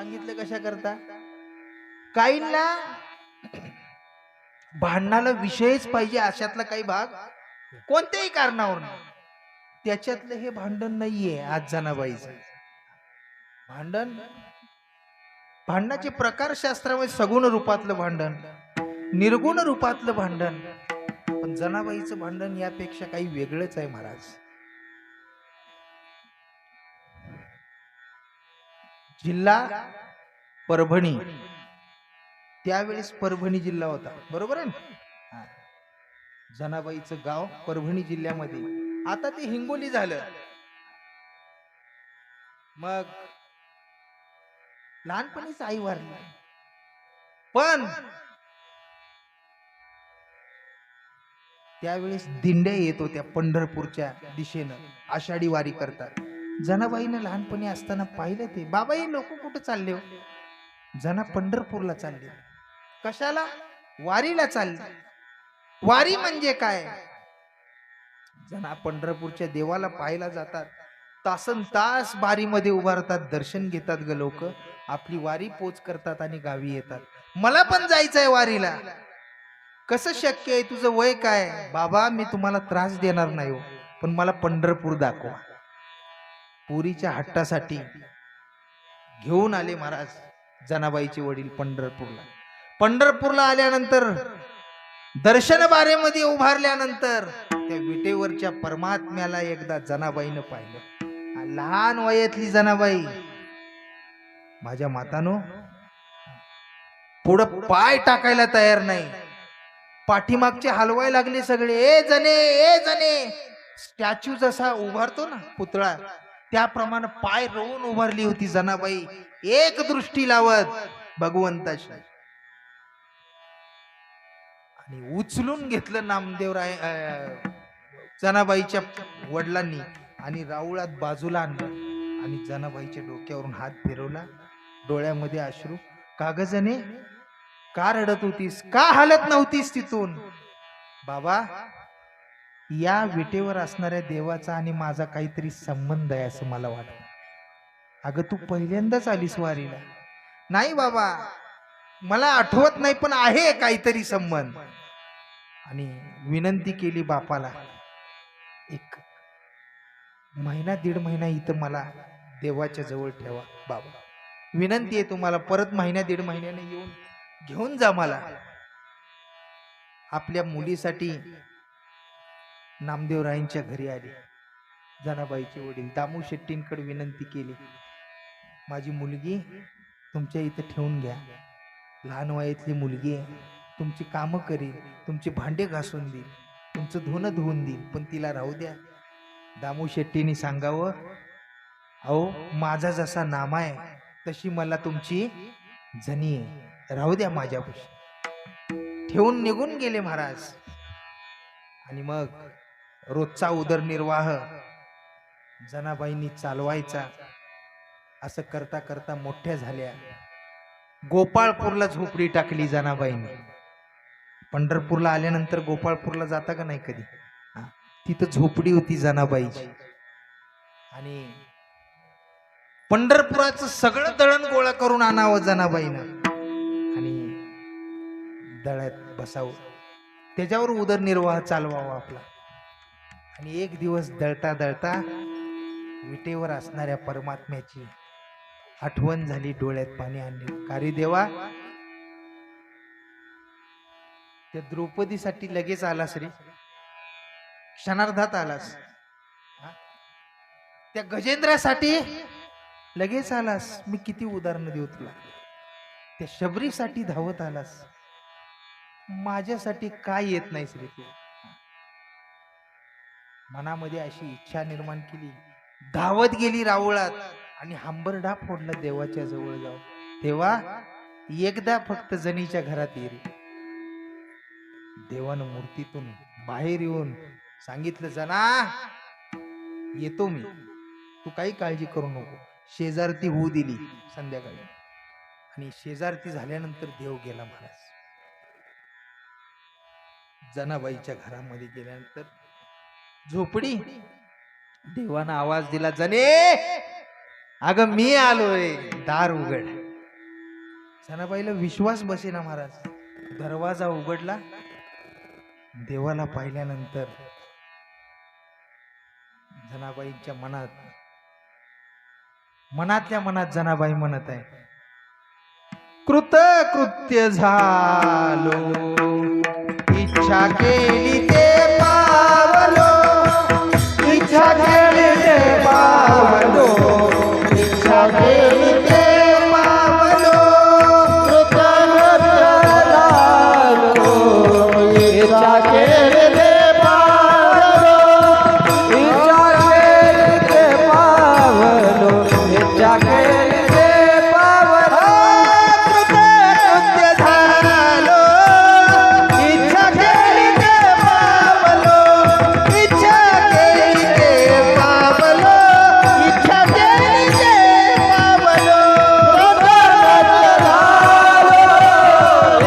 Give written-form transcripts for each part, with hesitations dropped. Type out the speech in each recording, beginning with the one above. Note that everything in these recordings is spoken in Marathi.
सांगितलं कशा करता? काहींना भांडणाला विषयच पाहिजे अशातला काही भाग कोणत्याही कारणावर त्याच्यातलं हे भांडण नाहीये. आज जनाबाईचं भांडण, भांडणाचे प्रकार शास्त्रामध्ये सगुण रूपातलं भांडण, निर्गुण रूपातलं भांडण, पण जनाबाईचं भांडण यापेक्षा काही वेगळंच आहे महाराज. जिल्हा परभणी, त्यावेळेस परभणी जिल्हा होता, बरोबर आहे ना? जनाबाईचं गाव परभणी जिल्ह्यामध्ये, आता ते हिंगोली झालं. मग लहानपणीच आई वारली, पण त्यावेळेस दिंड्या येत होत्या पंढरपूरच्या दिशेनं, आषाढी वारी करतात. जनाबाईनं लहानपणी असताना पाहिलं ते, बाबा हे लोक कुठं चालले हो? जना पंढरपूरला चालले. कशाला? वारीला चालले. वारी म्हणजे काय? जना पंढरपूरच्या देवाला पाहायला जातात, तासन तास बारीमध्ये उभारतात, दर्शन घेतात ग लोक, आपली वारी पोच करतात आणि गावी येतात. मला पण जायचंय वारीला. कसं शक्य आहे? तुझं वय काय? बाबा मी तुम्हाला त्रास देणार नाही हो, पण मला पंढरपूर दाखवा. पुरीच्या हट्टासाठी घेऊन आले महाराज जनाबाईचे वडील पंढरपूरला. पंढरपूरला आल्यानंतर दर्शन बारेमध्ये उभारल्यानंतर त्या विटेवरच्या परमात्म्याला एकदा जनाबाईनं पाहिलं. लहान वयातली जनाबाई, माझ्या मातानो पुढं पाय टाकायला तयार नाही. पाठीमागचे हलवायला लागले सगळे. ए जने, ए जने. स्टॅच्यू जसा उभारतो ना पुतळा, त्याप्रमाणे पाय रोवून उभारली होती जनाबाई, एक दृष्टी लावत भगवंताशी. आणि उचलून घेतलं नामदेवराय जनाबाईच्या वडिलांनी आणि राऊळात बाजूला आणलं आणि जनाबाईच्या डोक्यावरून हात फिरवला, डोळ्यामध्ये अश्रू. का ग जने, का रडत होतीस? का हालत नव्हतीस तिथून? बाबा, या विटेवर असणाऱ्या देवाचा आणि माझा काहीतरी संबंध आहे असं मला वाटतं. अगं तू पहिल्यांदाच आलीस वारीला? नाही बाबा, मला आठवत नाही, पण आहे काहीतरी संबंध. आणि विनंती केली बापाला, एक महिना दीड महिना इथं मला देवाच्या जवळ ठेवा बाबा, विनंती आहे तुम्हाला, परत महिन्या दीड महिन्याने येऊन घेऊन जा मला. आपल्या मुलीसाठी नामदेवरायांच्या घरी आले जनाबाईचे वडील. दामू शेट्टींकडे विनंती केली, माझी मुलगी तुमच्या इथं ठेवून घ्या, लहान वयातली मुलगी आहे, तुमची कामं करील, तुमचे भांडे घासून देईल, तुमचं धुणं धुवून देईल, पण तिला राहू द्या. दामू शेट्टींनी सांगावं, अहो माझा जसा नामा आहे तशी मला तुमची जनी आहे, राहू द्या माझ्यापाशी. ठेवून निघून गेले महाराज. आणि मग रोजचा उदरनिर्वाह जनाबाईंनी चालवायचा. असं करता करता मोठ्या झाल्या. गोपाळपूरला झोपडी टाकली जनाबाईंनी. पंढरपूरला आल्यानंतर गोपाळपूरला जाता का नाही कधी? तिथं झोपडी होती जनाबाईची. आणि पंढरपुराचं सगळं दळण गोळा करून आणावं जनाबाईनं आणि दळ्यात बसावं, त्याच्यावर उदरनिर्वाह चालवावा आपला. आणि एक दिवस दळता दळता विटेवर असणाऱ्या परमात्म्याची आठवण झाली, डोळ्यात पाणी आणले. का रे देवा, त्या द्रौपदीसाठी लगेच आलास रे, क्षणार्धात आलास. त्या गजेंद्रासाठी लगेच आलास, मी किती उदाहरणं देऊ तुला. त्या शबरीसाठी धावत आलास, माझ्यासाठी काय येत नाहीस रे तू? मनामध्ये अशी इच्छा निर्माण केली, धावत गेली राऊळात आणि हंबरडा फोडला देवाच्या जवळ जाऊ. तेव्हा एकदा फक्त जनीच्या घरात ये रे. देवानं मूर्तीतून बाहेर येऊन सांगितलं, जना येतो मी, तू काही काळजी करू नको. शेजारती होऊ दिली संध्याकाळी, आणि शेजारती झाल्यानंतर देव गेला महाराज. जनाबाईच्या घरामध्ये गेल्यानंतर झोपडी, देवानं आवाज दिला, जने अगं मी आलोय, दार उघड. जनाबाईला विश्वास बसेना महाराज. दरवाजा उघडला. देवाला पाहिल्यानंतर जनाबाईंच्या मनातल्या मनात जनाबाई म्हणत आहे, कृतकृत्य झालो, इच्छा केली ते पावलो, इच्छा केली ते पावलो, इच्छा केली ते पावलो, कृतकृत्य झालो, इच्छा केली ते पावलो, इच्छा केली ते पावलो, इच्छा केली ते पावलो, कृतकृत्य झालो, इच्छा केली ते पावलो, इच्छा केली ते पावलो, इच्छा केली ते पावलो, कृतकृत्य झालो,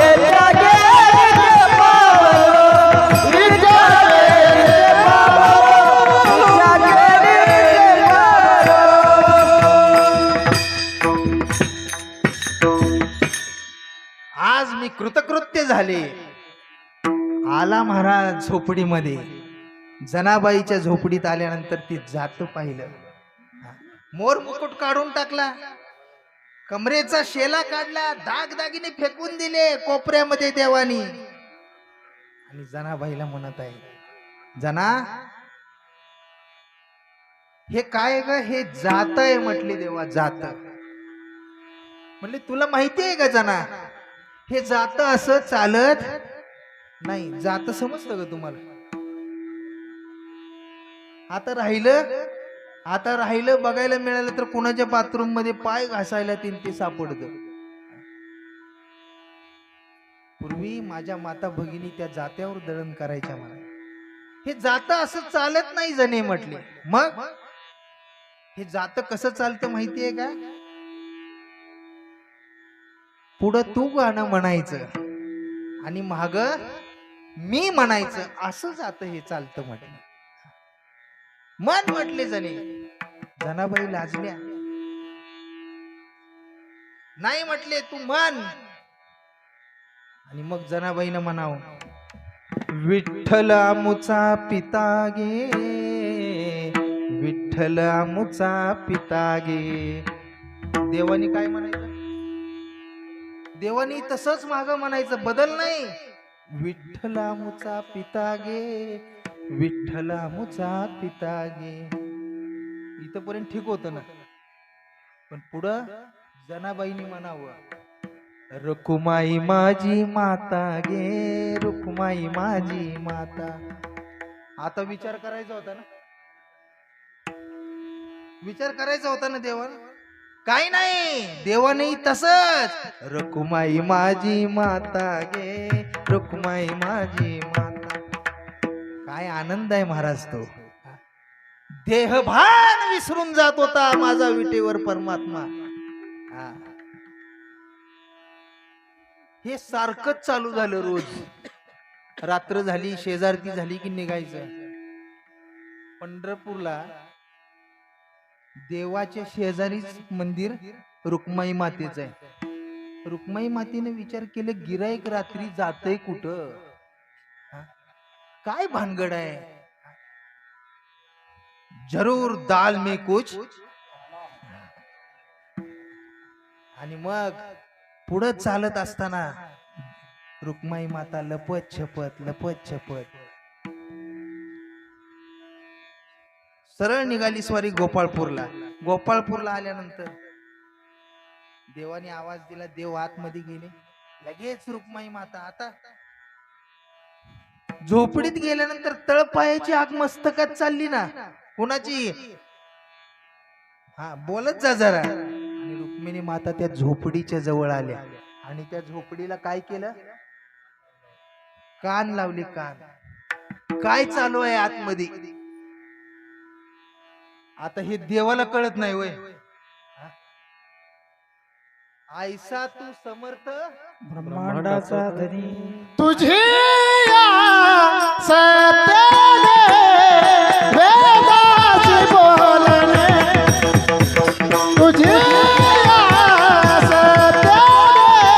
इच्छा केली ते पावलो, इच्छा केली ते पावलो, इच्छा केली ते पावलो. आज मी कृतकृत्य झाले. आला महाराज झोपडीमध्ये. जनाबाईच्या झोपडीत आल्यानंतर ती जात पाहिलं. मोर मुकुट काढून टाकला, कमरेचा शेला काढला, दागदागिने फेकून दिले कोपऱ्यामध्ये देवानी. आणि जनाबाईला म्हणत आहे, जना हे काय ग, हे जात आहे म्हटले. देवा जात म्हटले, तुला माहिती आहे का जना, हे जात असं चालत नाही. जात समजतं का तुम्हाला? आता राहिलं बघायला मिळालं तर कुणाच्या बाथरूम मध्ये पाय घासायला ते सापडत. पूर्वी माझ्या माता भगिनी त्या जात्यावर दळण करायच्या. मला हे जात असं चालत नाही जणे म्हटले. मग हे जात कसं चालतं माहितीये का? पुढं तू गाणं म्हणायचं आणि माग मी म्हणायचं, असं जात हे चालतं म्हटलं. मन म्हटले जणे. जनाबाई लाजल्या. नाही म्हटले, तू मन. आणि मग जनाबाईनं म्हणावं, विठ्ठल आमुचा पिता गे, विठ्ठल आमुचा पिता गे. देवानी काय म्हणायचं? देवानी तसंच माग म्हणायचं, बदल नाही. विठ्ठल आमुचा पिता गे, विठ्ठल आमुचा पिता गे. इथपर्यंत ठीक होतं ना. पण पुढं जनाबाईनी म्हणावं, रुक्माई माझी माता गे, रुक्माई माझी माता. आता विचार करायचा होता ना, विचार करायचा होता ना देवानं. काही नाही, देवाने तसंच, रुक्माई माझी माता गे, रुक्माई माझी माता. काय आनंद आहे महाराज तो. देहभान विसरून जात होता माझा विटेवर परमात्मा. हे सारखंच चालू झालं. रोज रात्र झाली, शेजारती झाली की निघायचं. पंढरपूरला देवाच्या शेजारीच मंदिर रुक्माई मातेचं आहे. रुक्माई मातेने विचार केले, गिराईक रात्री जातय कुठं, काय भानगड आहे. जरूर दाल में कुछ. आणि मग पुढे चालत असताना रुक्माई माता लपत छपत सरळ निघाली स्वारी गोपाळपूरला. गोपाळपूरला आल्यानंतर देवाने आवाज दिला. देव आतमध्ये गेले. लगेच रुक्माई माता आता झोपडीत गेल्यानंतर तळपायाची आग मस्तकात चालली ना कोणाची. बोलत जा जरा. आणि रुक्मिणी माता त्या झोपडीच्या जवळ आल्या आणि त्या झोपडीला काय केलं, कान लावले. कान काय चालू आहे आतमध्ये. आता हे देवाला कळत नाही वय. ऐसा तू समर्थ ब्रह्मांडाचा धनी, तुझे सत्याने वेदाची बोलणे, तुझे सत्याने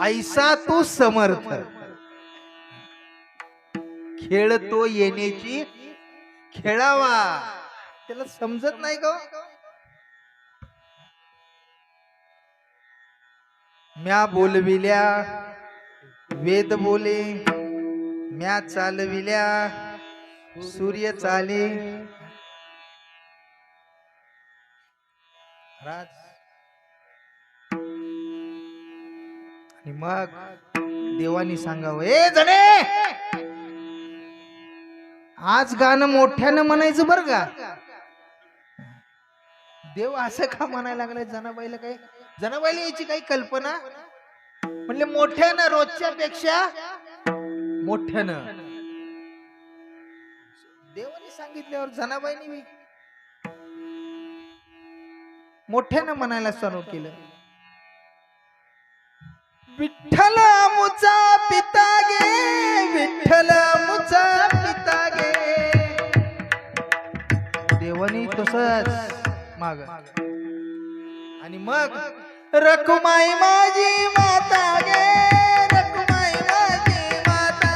ऐसा तू समर्थ, खेळ तो येण्याची खेळावा. त्याला समजत नाही का? म्या बोलविल्या वेद बोले, म्या चालविल्या सूर्य चाले. राज आणि मग देवानी सांगावं, ए जणे आज गाणं मोठ्यानं म्हणायचं बर का. देव असं का म्हणायला लागलाय जनाबाईला? काय जनाबाईला याची काही कल्पना? म्हणले मोठ्यानं, रोजच्या पेक्षा मोठ्यानं. देवाने सांगितल्यावर जनाबाईनी मोठ्यानं म्हणायला सुरू केलं. विठ्ठल मुचा पिता गे, विठ्ठल मुचा पिता गे. देवानी तसंच माग. आणि मग रखुमाई माझी माता गे, रखुमाई माझी माता.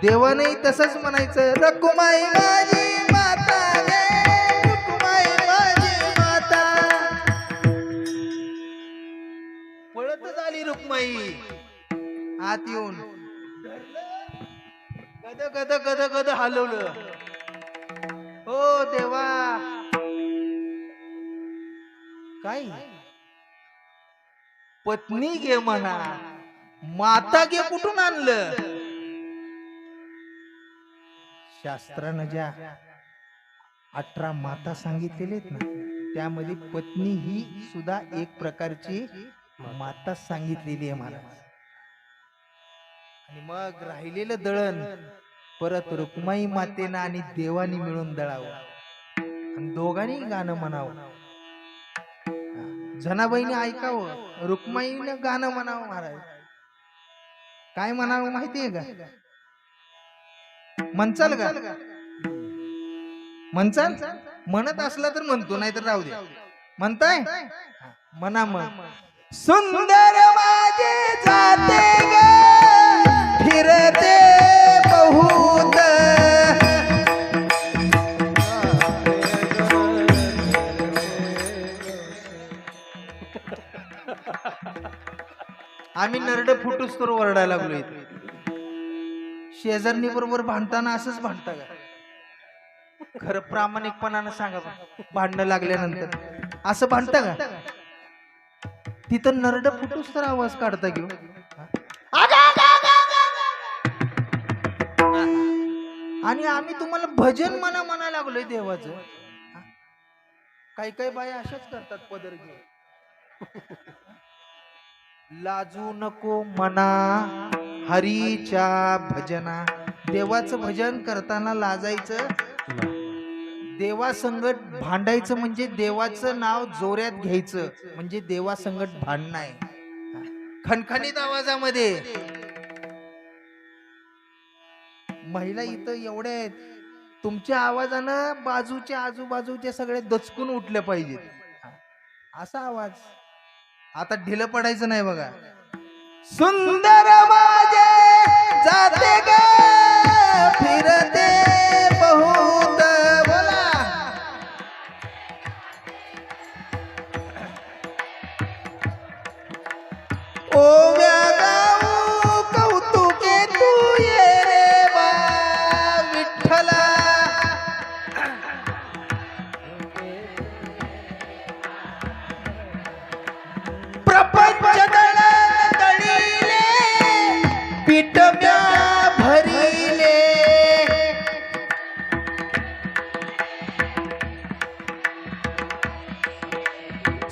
देवानही तसंच म्हणायचं, रखुमाई माझी माता गे, रखुमाई माझी माता. पळतच आली रुक्माई आत येऊन गद गद गद गद हलवलं. ओ देवा, काय पत्नी घे म्हणा, माता घे कुठून आणलं? शास्त्रानं ज्या 18 माता सांगितलेल्या आहेत ना, त्यामध्ये पत्नी ही सुद्धा एक प्रकारची माता सांगितलेली आहे महाराज. आणि मग राहिलेलं दळण परत रुक्माई मातेनं आणि देवानी मिळून दळावं आणि दोघांनी गाणं म्हणावं. जनाबाईने ऐकावं, रुक्माईनं गाणं म्हणावं. महाराज काय म्हणावं माहितीये का? म्हणचाल का? म्हणचाल? म्हणत असला तर म्हणतो, नाही तर राहू दे. म्हणताय? म्हणा मग. सुंदर माझे जाते ग फिरते बहुत, आम्ही नरड फुटूस तर ओरडायला लागलो. शेजारनी बरोबर भांडताना असंच भांडता का? खरं प्रामाणिकपणानं सांगा, भांडणं लागल्यानंतर असं भांडता का? तिथं नरड फुटूस तर आवाज काढता घेऊ. आणि आम्ही तुम्हाला भजन म्हणायला लागलोय देवाचं. काही काही बाया अशाच करतात पदर घेऊन. लाजू नको मना हरीच्या भजना. देवाचं भजन करताना लाजायचं, देवासंगत भांडायचं म्हणजे देवाचं नाव जोऱ्यात घ्यायचं म्हणजे देवासंगत भांडणं आहे. खणखणीत आवाजामध्ये. महिला इथं एवढ्या आहेत, तुमच्या आवाजानं बाजूच्या आजूबाजूच्या सगळे दचकून उठले पाहिजेत असा आवाज. आता ढिलं पडायचं नाही बघा. सुंदर माझे जाते ग फिरते बहुत. बोला. ओव्या गाऊ कौतुके तू ये रे बा विठ्ठला. प्रपंच दळण दळीले पीठ म्या भरिले.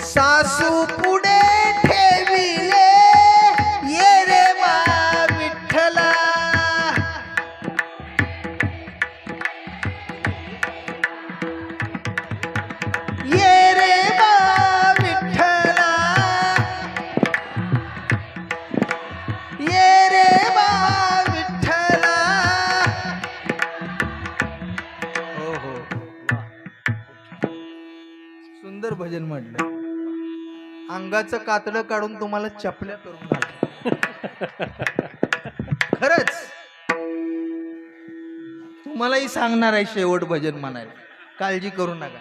सासू पुढे ठेविले ये रे बा विठ्ठला. ये रे बा विठ्ठला, ये रे बा विठ्ठला. हो हो, सुंदर भजन म्हटलं. अंगाचं कातडं काढून तुम्हाला चपल्या करून घालतो. खरंच तुम्हालाही सांगणार आहे शेवट भजन म्हणायला, काळजी करू नका.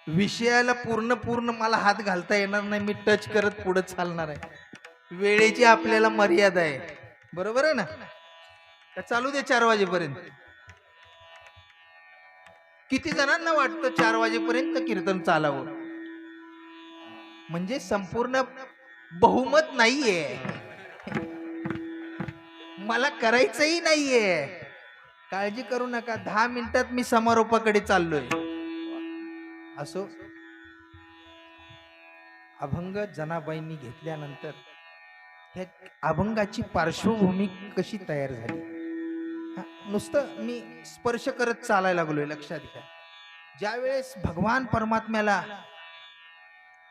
विषयाला पूर्ण मला हात घालता येणार नाही, मी टच करत पुढे चालणार आहे. वेळेची आपल्याला मर्यादा आहे, बरोबर आहे ना? का चालू दे 4 वाजेपर्यंत? किती जणांना वाटतं 4 वाजेपर्यंत कीर्तन चालावं? म्हणजे संपूर्ण बहुमत नाहीये, मला करायचंही नाहीये. काळजी करू नका, 10 मिनिटात मी समारोपाकडे चाललोय. असो, अभंग जनाबाईंनी घेतल्यानंतर ह्या अभंगाची पार्श्वभूमी कशी तयार झाली, नुसतं मी स्पर्श करत चालायला लागलोय. लक्षात घ्या, ज्या वेळेस भगवान परमात्म्याला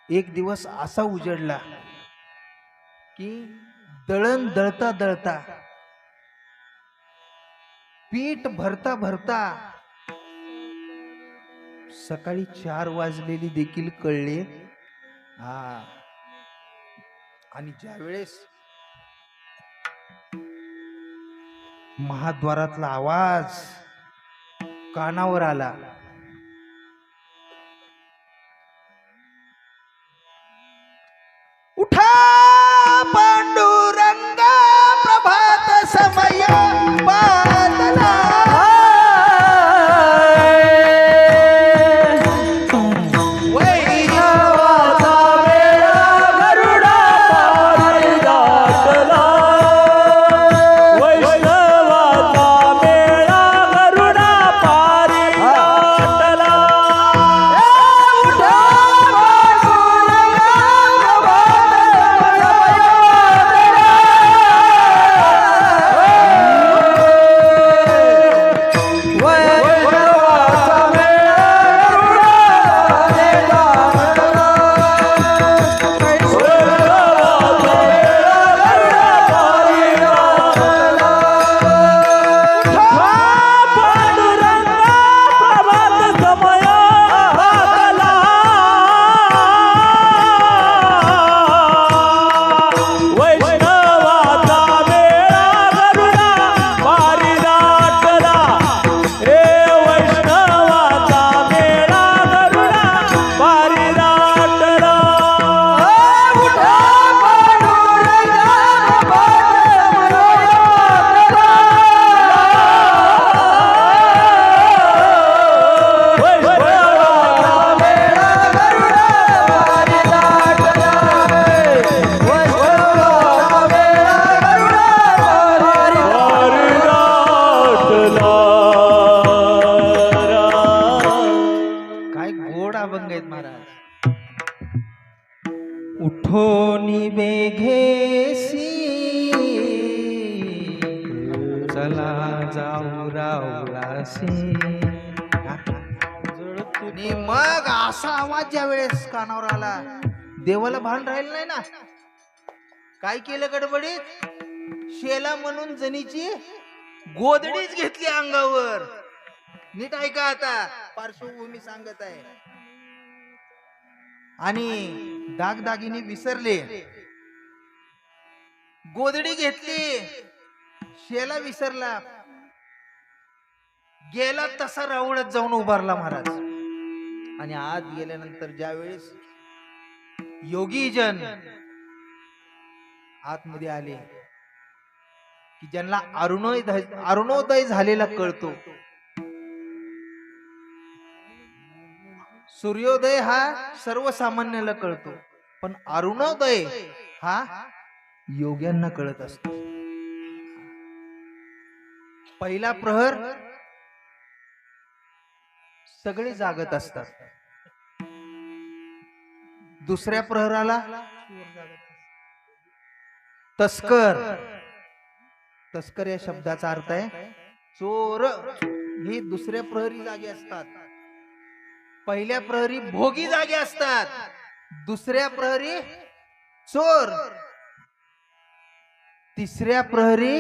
एक दिवस असा उजडला की दळण दळता दळता, पीठ भरता भरता सकाळी 4 वाजलेली देखील कळले. आणि ज्या वेळेस महाद्वारातला आवाज कानावर आला, उठा पांडुरंगा प्रभात समय बादला, उठोनी बेघेसी चला जाऊ रावळासी. आणि मग असा आवाज ज्या वेळेस कानावर आला, देवाला भान राहिलं नाही ना. काय केलं गडबडीत? शेला म्हणून जणीची गोदडीच घेतली अंगावर. नीट ऐका, आता पार्श्वभूमी सांगत आहे. आणि दागदागिने विसरले, गोदडी घेतली, शेला विसरला, गेला तसा रावळत जाऊन उभारला महाराज. आणि आत गेल्यानंतर ज्या वेळेस योगीजन आतमध्ये आले की ज्यांना अरुणोदय झालेला कळतो. सूर्योदय हा सर्वसामान्याला कळतो, पण अरुणोदय हा योग्यांना कळत असतो. पहिला प्रहर सगळे जागत असतात, दुसऱ्या प्रहराला तस्कर, तस्कर या शब्दाचा अर्थ आहे चोर. हे दुसऱ्या प्रहरी जागे असतात. पहिल्या प्रहरी भोगी जागे असतात, दुसऱ्या प्रहरी चोर, तिसऱ्या प्रहरी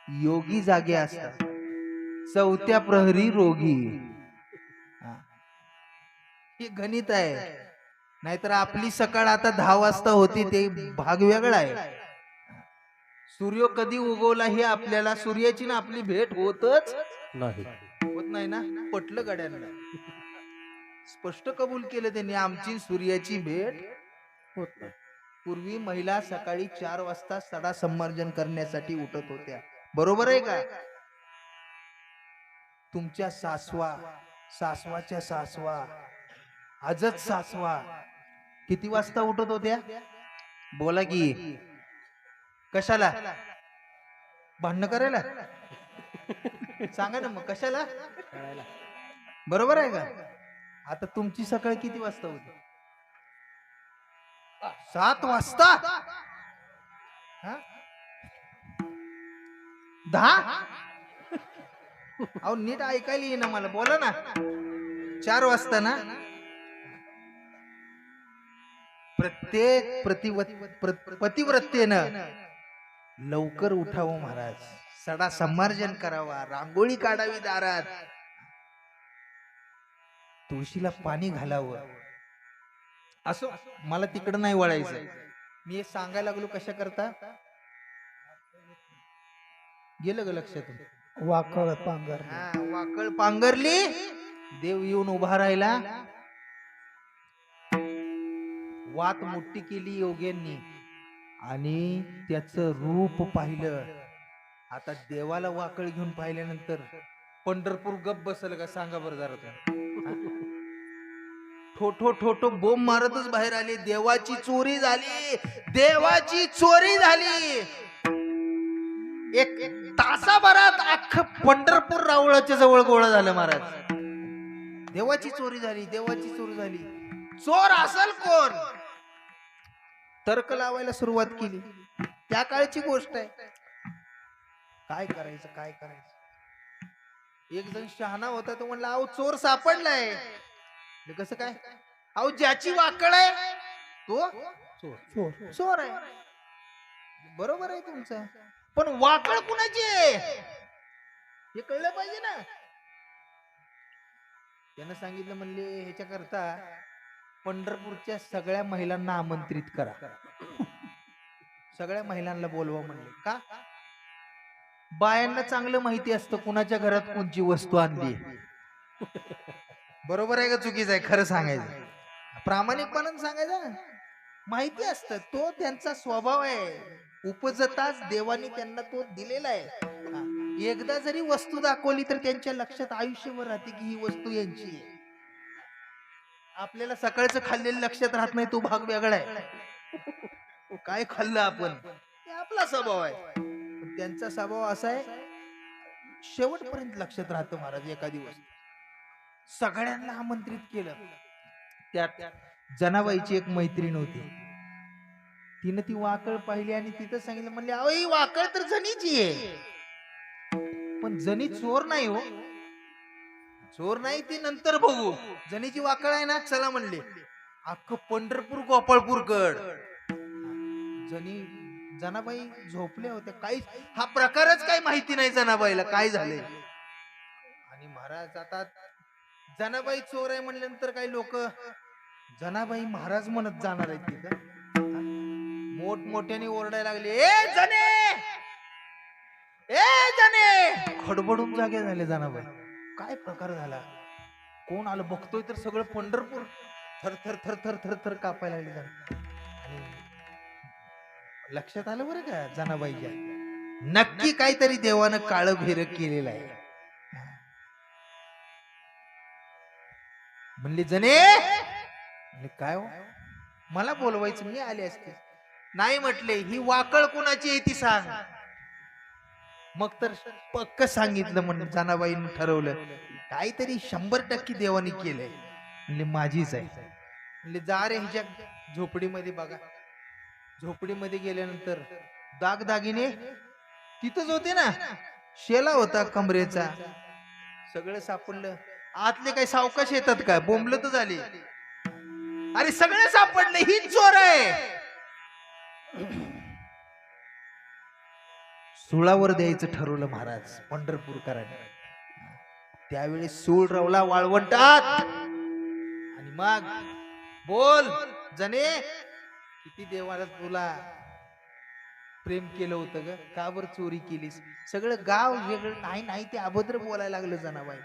योगी जागे असतात, चौथ्या प्रहरी रोगी. हे गणित आहे. नाहीतर आपली सकाळ आता 10 वाजता होती ते भाग वेगळा आहे. सूर्य कधी उगवला हे आपल्याला सूर्याची ना आपली भेट होतच नाही. होत नाही ना. पटलं गड्यांना, स्पष्ट कबूल केलं त्यांनी, आमची सूर्याची भेट होत नाही. पूर्वी महिला सकाळी 4 वाजता सडा संमार्जन करण्यासाठी उठत होत्या. बरोबर आहे का? तुमच्या सासवाच्या सासवा आजच सासवा किती वाजता उठत होत्या? बोला की. कशाला? भांडण करायला? सांगा ना मग कशाला? बरोबर आहे का? आता तुमची सकाळ किती वाजता होती? 7 वाजता? 10? अहो नीट ऐकायला येईना मला, बोला ना. 4 वाजता ना. प्रत्येक पतिव्रतेनं लवकर उठावं महाराज, सडा संमार्जन करावा, रांगोळी काढावी दारात, तुळशीला पाणी घालावं. असो, मला तिकडं नाही वळायचं. मी हे सांगायला लागलो कशा करता, गेलं ग लक्षातून. वाकळ पांगर. वाकळ पांघरली, देव येऊन उभा राहिला, वात मोठी केली योग्यांनी आणि त्याचं रूप पाहिलं. आता देवाला वाकळ घेऊन पाहिल्यानंतर पंढरपूर गप बसल का? सांगा बरं जरा तुम्ही. ठोठो ठोठो बोंब मारतच बाहेर आले. देवाची चोरी झाली, देवाची चोरी झाली. एक तासाभरात अख्खं पंढरपूर रावळाच्या जवळ गोळा झालं महाराज. देवाची चोरी झाली, देवाची चोरी झाली. चोर असल कोण? तर्क लावायला सुरुवात केली. त्या काळची गोष्ट आहे. काय करायचं काय करायचं? एक जण शहाणा होता, तो म्हणला अहो चोर सापडलाय. कसं काय? अहो ज्याची वाकळ आहे तो चोर. चोर आहे. बरोबर आहे तुमचं, पण वाकळ कुणाची आहे हे कळलं पाहिजे ना. त्यानं सांगितलं, म्हणले ह्याच्या करता पंढरपूरच्या सगळ्या महिलांना आमंत्रित करा, सगळ्या महिलांना बोलवा म्हणले. का? बायांना चांगलं माहिती असतं कुणाच्या घरात कोणची वस्तू आणली. बरोबर आहे का चुकीचं आहे? खरं सांगायचं, प्रामाणिकपणाने सांगायचं. माहिती असतं, तो त्यांचा स्वभाव आहे. उपजताच देवाने त्यांना तो दिलेला आहे. एकदा जरी वस्तू दाखवली तर त्यांच्या लक्षात आयुष्यभर राहते की ही वस्तू यांची आहे. आपल्याला सकाळचं खाल्लेलं लक्षात राहत नाही, तो भाग वेगळा आहे. काय खाल्लं आपण हे आपला स्वभाव आहे, पण त्यांचा स्वभाव असा आहे शेवटपर्यंत लक्षात राहतं महाराज. एखादी वस्तू सगळ्यांना आमंत्रित केलं. त्यात जनाबाईची एक मैत्रीण होती. तिनं ती वाकळ पाहिली आणि तिथं सांगितलं, म्हणले अहो ही वाकळ तर जनीची आहे, पण जनी चोर नाही हो. चोर नाही ती नंतर बघू, जनीची वाकळ आहे ना, चला म्हणले. अख्खं पंढरपूर गोपाळपूरकड. जनाबाई झोपल्या होत्या. काही हा प्रकारच काही माहिती नाही जनाबाईला काय झालंय. आणि महाराज आता जनाबाई चोर आहे म्हणल्यानंतर काही लोक जनाबाई महाराज म्हणत जाणार आहेत तिथं. मोठमोठ्याने ओरडायला लागले, ए जने, ए जने. खडबडून जागे झाले जनाबाई. काय प्रकार झाला, कोण आलं बघतोय तर सगळं पंढरपूर थर थर थर थर थर थर कापायला लागले. लक्षात आलं बरं का जनाबाईच्या, नक्की काहीतरी देवानं काळं भेर केलेलं आहे. म्हणले जने, म्हणले काय हो, मला बोलवायचं मी आले असते. नाही म्हटले, ही वाकळ कोणाची आहे ती सांग. मग तर पक्क सांगितलं. म्हणून जनाबाईनं ठरवलं काहीतरी 100% देवानी केलंय. म्हणले माझीच आहे. म्हणले जा रे हिच्या झोपडीमध्ये बघा. झोपडीमध्ये गेल्यानंतर दागदागिने तिथंच होते ना, शेला होता कमरेचा, सगळं सापडलं. आतले काही सावकाश येतात का, बोंबलं तर झाली. अरे सगळे सापडले, ही चोर आहे. सुळावर द्यायचं ठरवलं महाराज पंढरपूरकरांनी. त्यावेळी सूळ रवला वाळवंटात आणि मग बोल जने, किती देवाला तुला प्रेम केलं होतं ग, का बर चोरी केलीस? सगळं गाव वेगळं, नाही नाही ते अभद्र बोलायला लागलं जनाबाई.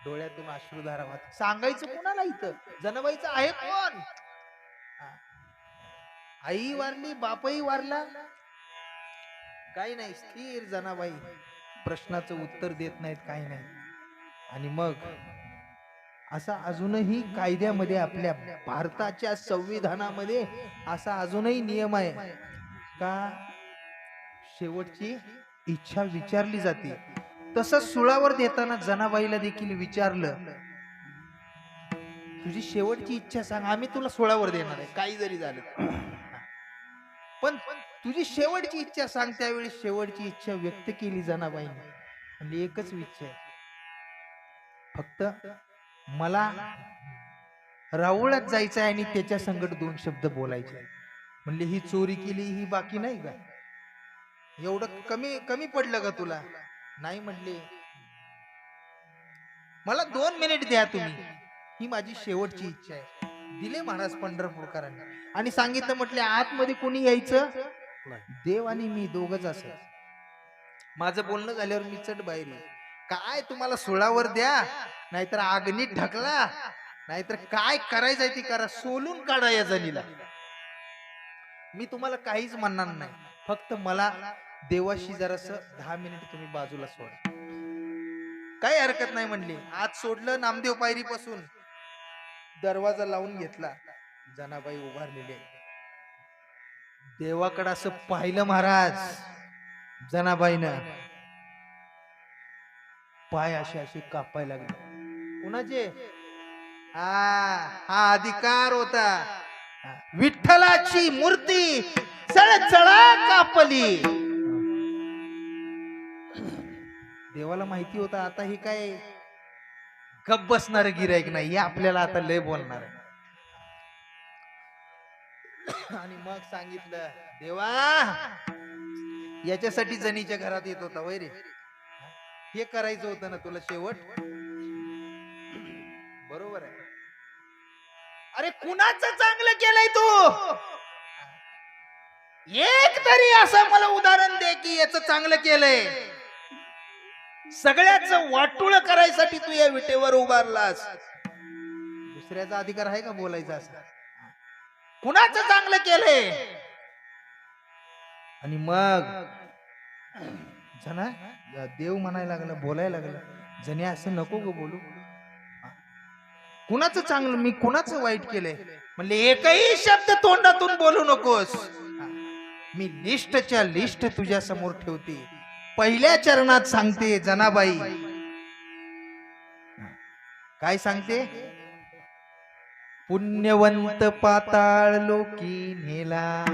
डोळ्यातून अश्रुधारा वाहत. सांगायचं कोणाला इथं? जनाबाईचं आहे कोण? हा. आई वारली, बापही वारला, काही नाही, स्थिर जनाबाई. प्रश्नाचं उत्तर देत नाहीत, काही नाही. आणि मग असा अजूनही कायद्यामध्ये, आपल्या भारताच्या संविधानामध्ये असा अजूनही नियम आहे का शेवटची इच्छा विचारली जाते. तसंच सुळावर देताना जनाबाईला देखील विचारलं, तुझी शेवटची इच्छा सांग, आम्ही तुला सुळावर देणार आहे काही जरी झालं, पण तुझी शेवटची इच्छा सांग. त्यावेळी शेवटची इच्छा व्यक्त केली जनाबाईने. म्हणजे एकच इच्छा आहे, फक्त मला राऊळात जायचं आहे आणि त्याच्या संकट 2 शब्द बोलायचे. म्हणले ही चोरी केली ही बाकी नाही का? एवढं कमी कमी पडलं का तुला? नाही म्हणले, मला 2 मिनिट द्या तुम्ही, ही माझी शेवटची इच्छा आहे. दिले महाराज पंढरपूरकरांनी आणि सांगितलं, म्हटले आतमध्ये कोणी यायचं? देव आणि मी दोघच असेल. माझं बोलणं झाल्यावर मी चट बाहेर येईल. काय तुम्हाला सुळावर द्या, नाहीतर अग्नीत ढकला, नाहीतर काय करायचंय ते करा, सोलून काढा या जणीला. मी तुम्हाला काहीच म्हणणार नाही, फक्त मला देवाशी जरास 10 मिनिट तुम्ही बाजूला सोडा. काही हरकत नाही म्हणले. आज सोडलं नामदेव पायरी पासून, दरवाजा लावून घेतला. जनाबाई उभारलेले, देवाकडे असं पाहिलं महाराज. जनाबाईनं पाय असे असे कापायला लागले. कुणाचे? हा अधिकार होता. विठ्ठलाची मूर्ती चळचळा कापली. देवाला माहिती होता आता हे काय गप बसणार गिरायक नाही, हे आपल्याला आता लय बोलणार आहे. आणि मग सांगितलं, देवा याच्यासाठी जणीच्या घरात येत होता वय रे? हे करायचं होतं ना तुला शेवट? बरोबर आहे. अरे कुणाचं चांगलं केलंय तू? एक तरी असं मला उदाहरण दे की याच चांगलं केलंय. सगळ्याच वाटुळ करायसाठी तू या विटेवर उभारलास. दुसऱ्याचा अधिकार आहे का बोलायचा असं? कुणाचं चांगलं केलंय? आणि मग जना देव म्हणायला लागला, बोलायला लागला, जने असं नको ग बोलू. कुणाचं चांगलं, मी कुणाचं वाईट केलंय? म्हणले एकही शब्द तोंडातून बोलू नकोस. मी लिस्टच्या लिस्ट तुझ्या समोर ठेवते. पहिल्या चरणात सांगते जनाबाई, काय सांगते? पुण्यवंत पाताळ लोकी नेला.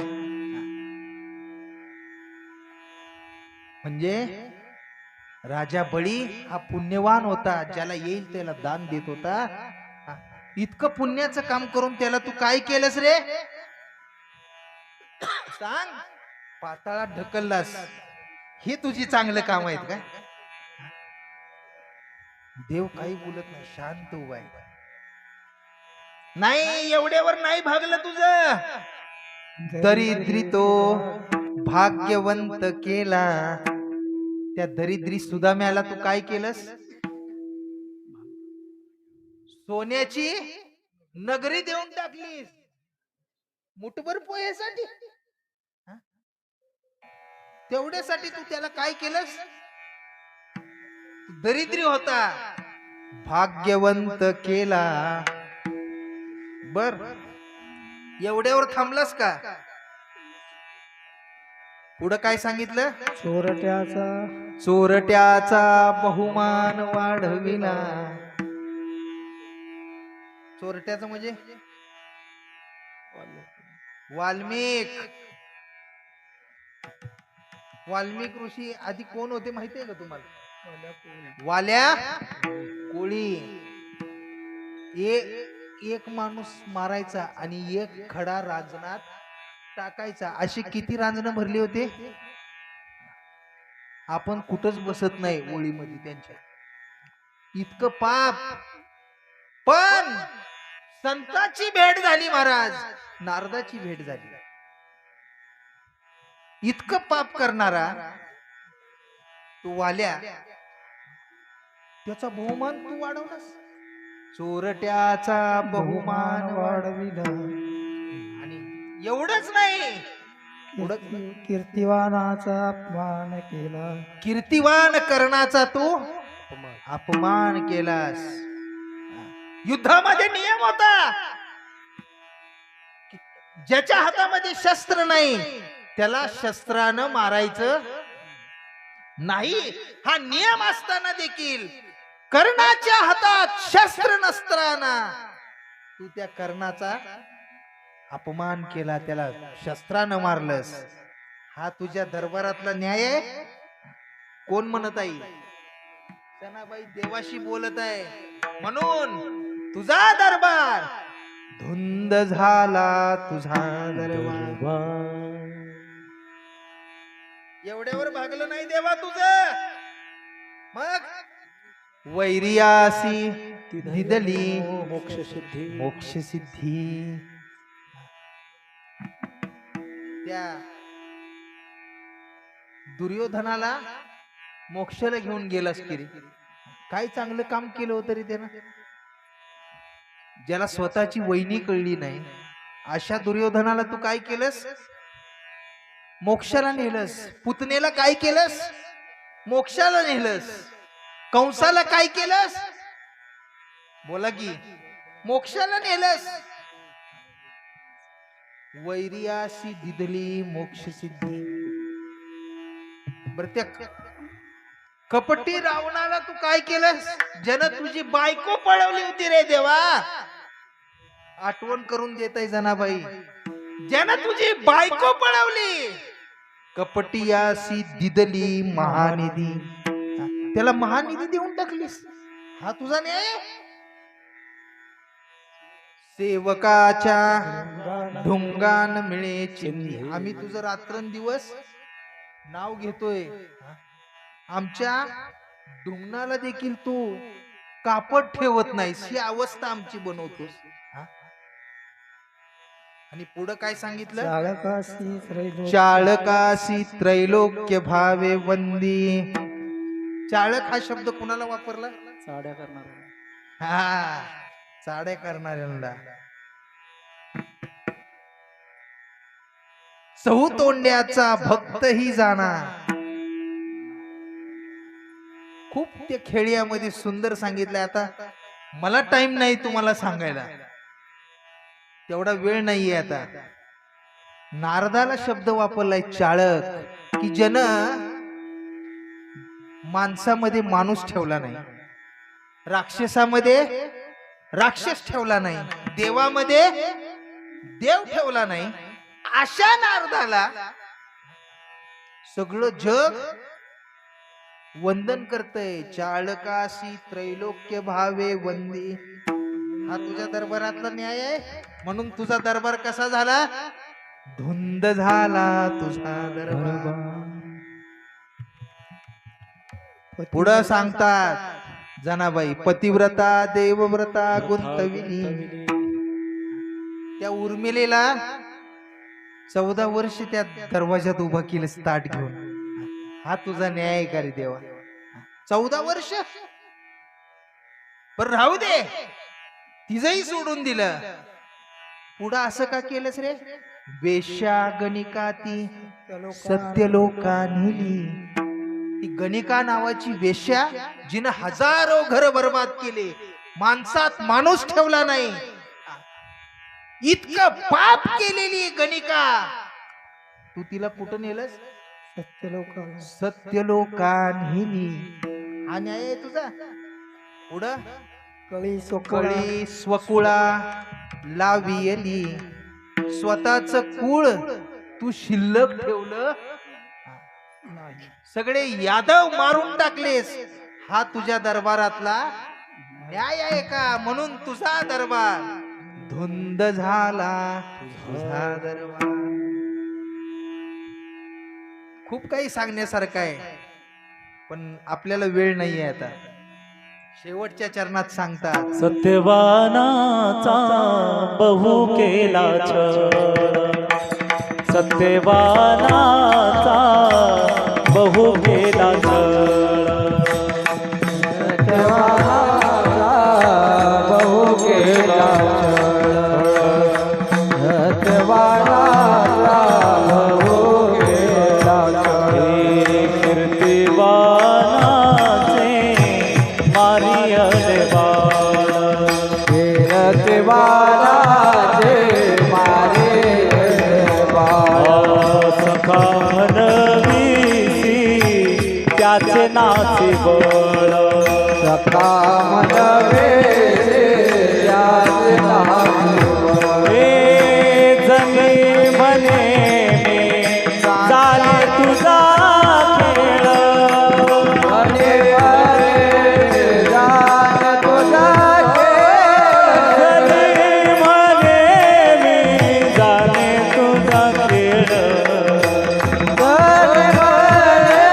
म्हणजे राजा बळी हा पुण्यवान होता, ज्याला येईल त्याला दान देत होता. इतकं पुण्याचं काम करून त्याला तू काय केलंस रे? सांग. पाताळात ढकललास. हे तुझी चांगलं काम आहेत का? देव काही बोलत नाही, शांत उभा आहे. नाही एवढ्यावर नाही भागलं तुझं. दरिद्री तो भाग्यवंत केला. त्या दरिद्री सुदाम्याला तू काय केलंस? सोन्याची नगरी देऊन टाकलीस मुठभर पोहेसाठी. तेवढ्यासाठी तू त्याला काय केलंस? दरिद्री होता, भाग्यवंत केला. बर एवढ्यावर थांबलास का? पुढं काय सांगितलं? चोरट्याचा बहुमान वाढविला. चोरट्याचं म्हणजे वाल्मिक ऋषी आधी कोण होते माहितीये का तुम्हाला? वाल्या कोळी. एक माणूस मारायचा आणि एक खडा रांजणात टाकायचा. अशी किती रांजणं भरली होते? आपण कुठंच बसत नाही ओळीमध्ये त्यांच्या. इतकं पाप. पण संताची भेट झाली महाराज, नारदाची भेट झाली. इतकं पाप करणारा तू वाल्या, त्याचा बहुमान तू वाढवलास. चोरट्याचा बहुमान वाढविला, आणि एवढंच नाही, कीर्तिवानाचा अपमान केला. कीर्तिवान करण्याचा तू अपमान केलास. युद्धामध्ये नियम होता, ज्याच्या हातामध्ये शस्त्र नाही त्याला शस्त्रानं मारायचं नाही. हा नियम असताना देखील कर्णाच्या हातात शस्त्र नसताना तू त्या कर्णाचा अपमान केला, त्याला शस्त्रानं मारलंस. हा तुझ्या दरबारातला न्याय आहे? कोण म्हणत आहे? जनाबाई देवाशी बोलत आहे. म्हणून तुझा दरबार धुंद झाला, तुझा दरबार. एवढ्यावर भागलं नाही देवा तुझं. मग वैरियासी दिदली मोक्ष सिद्धी, मोक्ष सिद्धी. त्या दुर्योधनाला मोक्षाला घेऊन गेलास की रे. काय चांगलं काम केलं होतं रे त्यानं. ज्याला स्वतःची वहिनी कळली नाही अशा दुर्योधनाला तू काय केलंस? मोक्षाला नेलंस. पुतनेला काय केलंस? मोक्षाला नेलंस. कंसाला काय केलंस? बोला की मोक्षाला नेलंस. वैरियासी दिदली मोक्ष सिद्धी. बर त्या कपटी रावणाला तू काय केलंस? ज्यानं तुझी बायको पळवली होती रे देवा. आठवण करून देत आहे जनाबाई, ज्यानं तुझी बायको पळवली. कपटियासी दिदली महानिधी. त्याला महानिधी देऊन टाकलीस. हा तुझा न्याय? सेवकाच्या ढुंगान मिळे चिन्ही. आम्ही तुझं रात्रंदिवस नाव घेतोय. आमच्या ढुंगणाला देखील तू कापड ठेवत नाहीस. ही अवस्था आमची बनवतोस. आणि पुढं काय सांगितलं? चाळकासी त्रैलोक्य भावे वंदी. चाळक हा शब्द कुणाला वापरला? चाड्या करणार. हा, चाड्या करणाऱ्यांना. चौतोंड्याचा भक्त ही जाणा. खूप त्या खेड्यामध्ये सुंदर सांगितलंय. आता मला टाइम नाही तुम्हाला सांगायला, तेवढा वेळ नाहीये. आता नारदाला शब्द वापरलाय चाळक, की ज्यानं माणसामध्ये माणूस ठेवला नाही, राक्षसामध्ये राक्षस ठेवला नाही, देवामध्ये देव ठेवला नाही. अशा नारदाला सगळं जग वंदन करतय. चाळकासी त्रैलोक्य भावे वंदी. हा तुझ्या दरबारातला न्याय आहे. म्हणून तुझा दरबार कसा झाला? धुंद झाला तुझा दरबार. पुढं सांगतात जनाबाई, पतिव्रता देवव्रता गुंतविली. त्या उर्मिलेला 14 वर्ष त्या दरवाजात उभा केलं ताट घेऊन. हा तुझा न्याय का रे देवा? 14 वर्ष. पण राहू दे, तिचंही सोडून दिलं. पुढं असं का केलंस रे? वेश्या गणिका ती सत्यलोका नेली. ती गणिका नावाची वेश्या, जिनं हजारो घर बर्बाद केले, माणसात माणूस ठेवला नाही, इतकं पाप केलेली गणिका, तू तिला कुठं नेलंस? सत्यलोका नेली. हा न्याय आहे तुझा? पुढं कळी स्वकुळा लावियली. स्वतःच कुळ तू शिल्लक ठेवलं नाही. सगळे यादव मारून टाकलेस. हा तुझ्या दरबारातला न्याय आहे का? म्हणून तुझा दरबार धुंद झाला, तुझा दरबार. खूप काही सांगण्यासारखं आहे, पण आपल्याला वेळ नाहीये आता. शेवटच्या चरणात सांगतात सत्यवानाचा बहु केला छळ सत्यवानाचा बहु केला छळ सत्यवानाचा बहु केला सत्यवानाचा बहु केला कीर्तिवानाचे मारियले बाळ कीर्तिवानाचे मारियले बाळ सखा मनविसी त्याचे नाची बळ सखा मनविसी त्याचे नाची बळ हे जमी म्हणे मी झाले तुझा खेळ म्हणे झाले तुझा खेळ जमी म्हणे मी झाले तुझा खेळ जमी म्हणे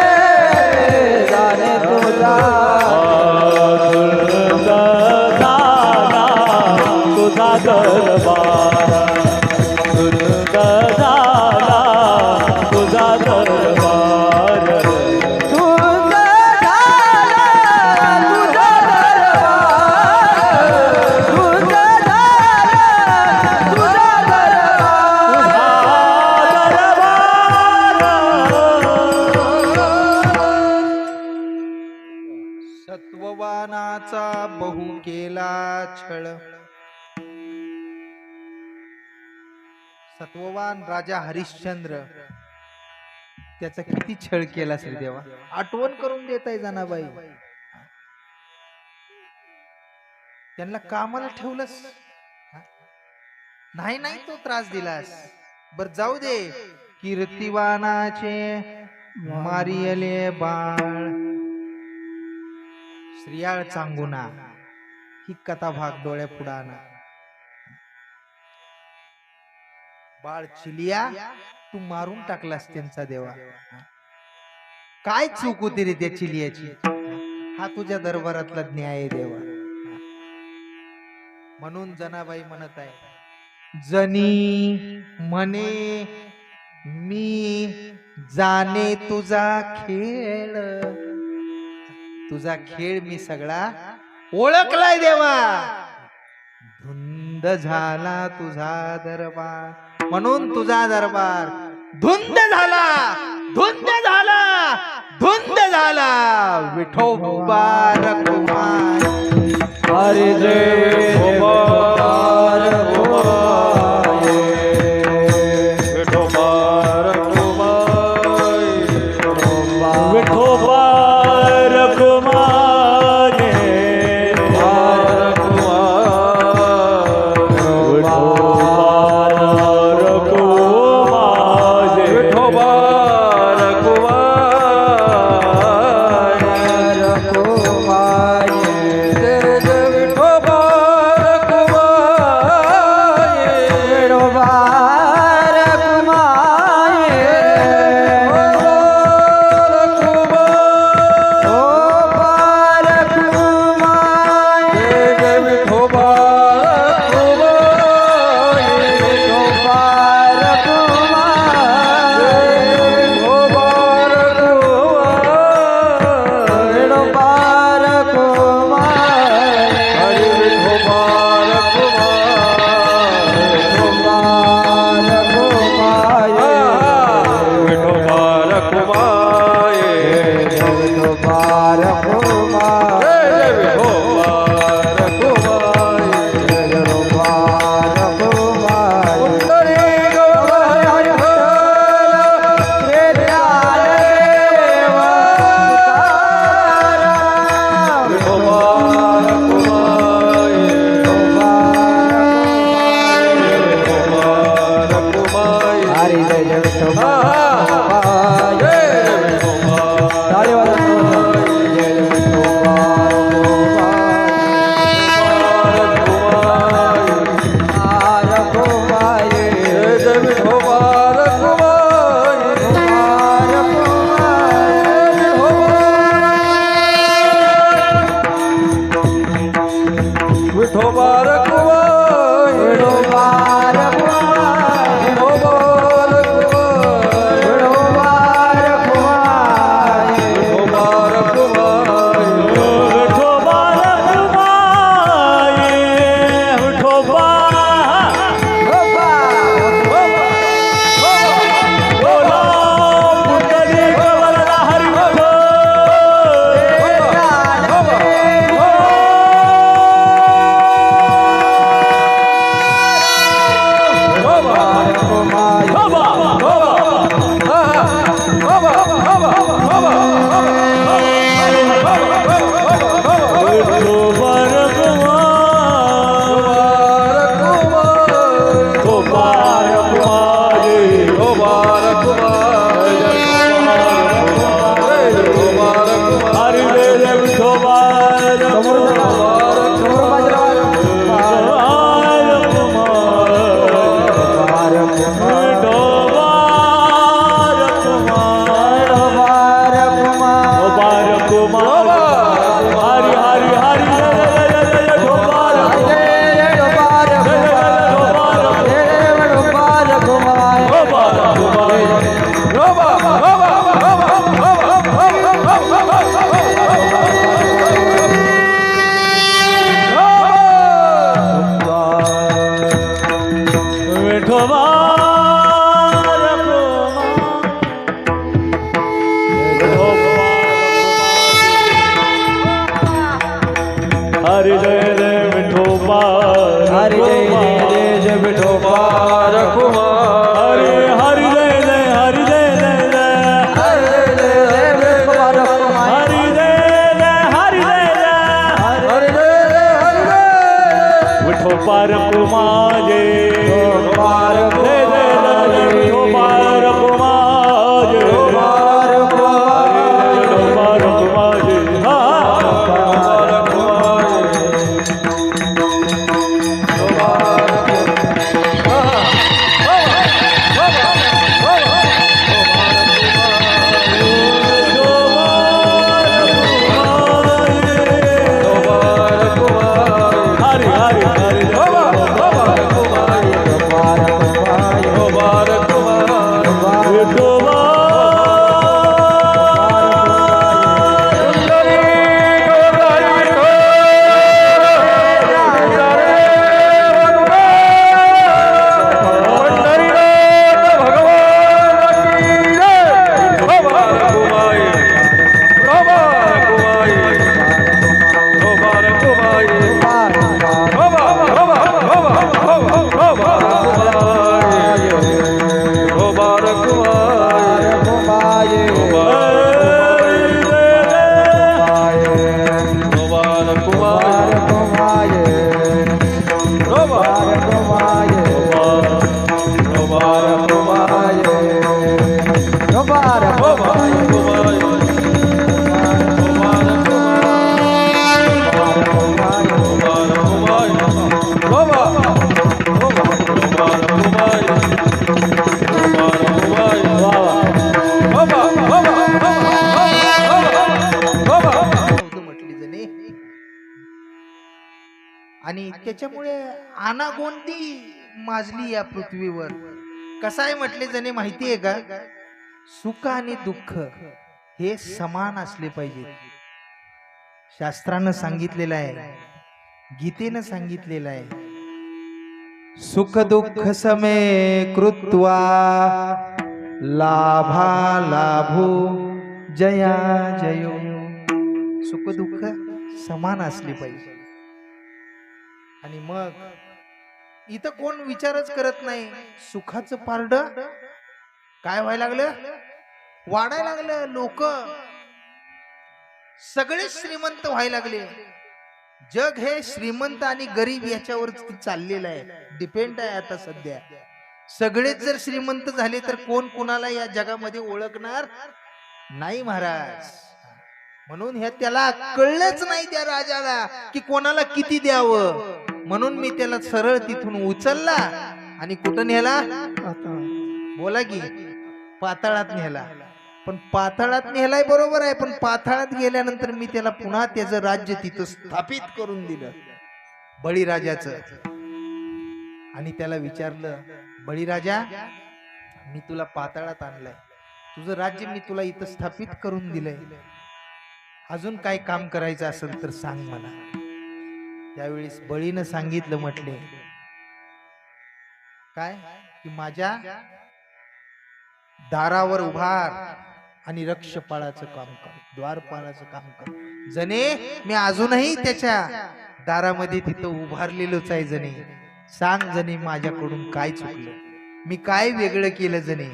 झाले तुझा तुझा दरबार दुर्ग झाला तुझा दरबार दुर्ग झाला तुझा दरबार दुर्ग झाला तुझा सत्ववानाचा बहु केला छळ सत्ववान राजा हरिश्चंद्र त्याचा किती छळ केला असेल देवा आठवण करून देत आहे जनाबाई त्यांना कामाला ठेवलंस नाही नाही तो त्रास दिलास बर जाऊ दे कीर्तिवानाचे मारियले बाळ श्रियाळ चांगुना ही कथा भाग डोळ्या पुढाना बाळ चिलिया तू मारून टाकलास त्यांचा देवा काय चूक होती रे त्या चिलियाची हा तुझ्या दरबारातला न्याय आहे देवा म्हणून जनाबाई म्हणत आहे जनी म्हणे मी जाणे तुझा खेळ तुझा खेळ मी सगळा ओळखलाय देवा धुंद झाला तुझा दरबार म्हणून तुझा दरबार धुंद झाला धुंद झाला धुंद झाला विठोबा रखुमाई हरे जय कुमार कुमार विठोबा रखुमाई विठोबा रखुमाई विठोबा रखुमाई विठोबा रखुमाई विठोबा रखुमाई विठोबा रखुमाई विठोबा रखुमाई विठोबा रखुमाई विठोबा बोला पुंडलिक वरदा हरी हरि जय जय विठोबा हरि जय जय विठोबा रखुमाई हरि जय जय हरि जय जय जय हरि जय जय विठोबा रखुमाई हरि जय जय हरि जय जय हरि जय जय हरि जय विठोबा रखुमाई विठोबा रखुमाई विठोबा रखुमाई विठोबा रखुमाई आणि त्याच्यामुळे अनागोंदी माजली या पृथ्वीवर. कसं आहे म्हटले जणे माहिती आहे का, सुख आणि दुःख हे समान असले पाहिजे. शास्त्रानं सांगितलेलं आहे, गीतेनं सांगितलेलं आहे, सुख दुःख समे कृत्वा लाभा लाभो जया जयो. सुख दुःख समान असले पाहिजे. आणि मग इथं कोण विचारच करत नाही, सुखाचं पारड काय व्हायला लागलं, वाढायला लागलं. लोक सगळे श्रीमंत व्हायला लागले. जग हे श्रीमंत आणि गरीब याच्यावर चाललेलं आहे, डिपेंड आहे. आता सध्या सगळेच जर श्रीमंत झाले तर कोण कोणाला या जगामध्ये ओळखणार नाही महाराज. म्हणून हे त्याला कळलंच नाही त्या राजाला की कोणाला किती द्यावं. म्हणून मी त्याला सरळ तिथून उचलला आणि कुठं नेला, बोला की पाताळात नेला. पण पाताळात नेलाय बरोबर आहे, पण पाताळात गेल्यानंतर मी त्याला पुन्हा त्याचं राज्य तिथं स्थापित करून दिलं. बळीराजाचं. आणि त्याला विचारलं, बळीराजा, मी तुला पाताळात आणलंय, तुझं राज्य मी तुला इथं स्थापित करून दिलंय, अजून काय काम करायचं असेल तर सांग मला. त्यावेळेस बळीनं सांगितलं, म्हटले काय की माझ्या दारावर उभार आणि रक्षपाळाचं काम कर, द्वारपाळाचं काम कर. जने मी अजूनही त्याच्या दारामध्ये तिथं उभारलेलोच आहे. जने सांग, जने माझ्याकडून काय चुकलं, मी काय वेगळं केलं जने,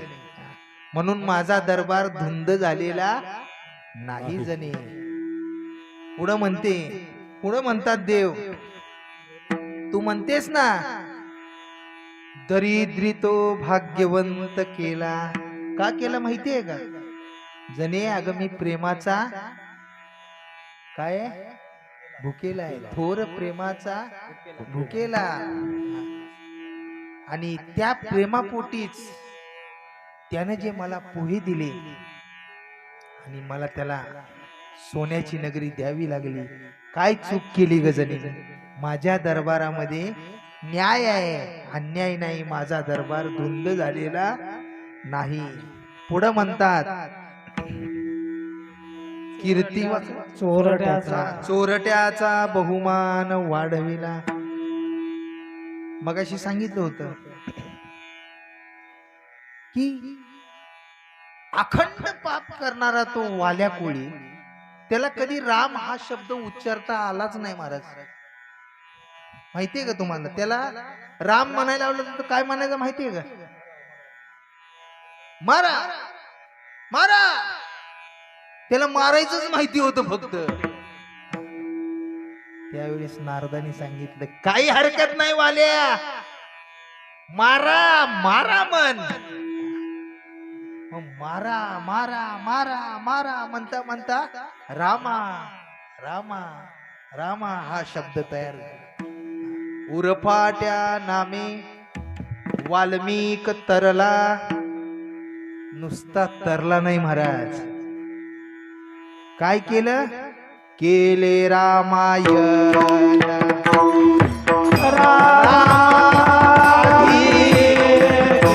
म्हणून माझा दरबार धुंद झालेला नाही. जने पुढं म्हणतात देव, तू म्हणतेस ना दरिद्री तो भाग्यवंत केला. का केला माहितीये का जने? अगं मी प्रेमाचा काय भुकेला आहे, थोर प्रेमाचा भुकेला. आणि त्या प्रेमापोटीच त्याने जे मला पोहे दिले आणि मला त्याला सोन्याची नगरी द्यावी लागली. काय चूक केली गजनी? माझ्या दरबारामध्ये न्याय आहे, अन्याय नाही. माझा दरबार धुंद झालेला नाही. पुढं म्हणतात कीर्ती चोरट्याचा बहुमान वाढविला. मगाशी सांगितलं होतं की अखंड पाप करणारा तो वाल्या कोळी, त्याला कधी राम हा शब्द उच्चारता आलाच नाही महाराज. माहितीये का तुम्हाला? त्याला राम म्हणायला लावलं तर काय म्हणायचं माहितीये का? मारा मारा. त्याला मारायचंच माहिती होतं फक्त. त्यावेळेस नारदानी सांगितलं काही हरकत नाही वाल्या, मारा मारा मन. मारा मारा मारा मारा म्हणता म्हणता रामा रामा रामा हा शब्द तयार झाला. उरफाट्या नामे वाल्मिक तरला. नुसता तरला नाही महाराज, काय केलं? केले रामायण.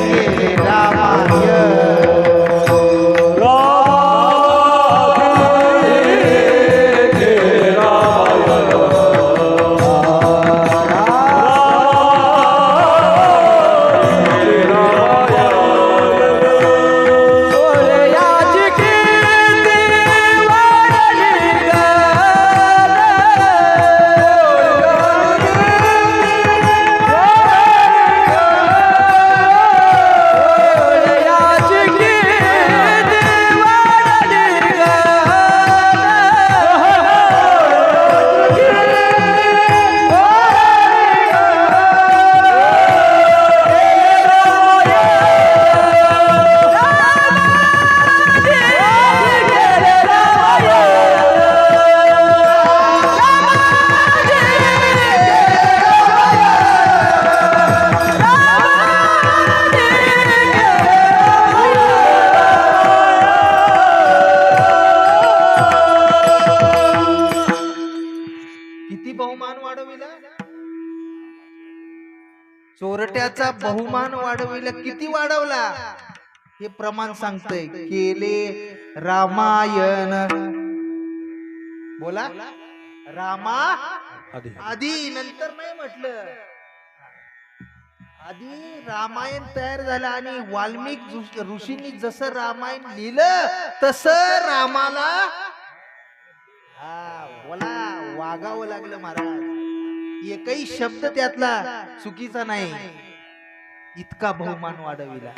केले रामायण. चोरट्याचा बहुमान वाढविला. किती वाढवला हे प्रमाण सांगतय. केले रामायण. बोला रामा आधी, नंतर नाही म्हटलं. आधी रामायण तयार झालं आणि वाल्मिक ऋषींनी जसं रामायण लिहिलं तसं रामाला बोला वागावं लागलं महाराज. एकही शब्द त्यातला चुकीचा नाही. इतका बहुमान वाढविला.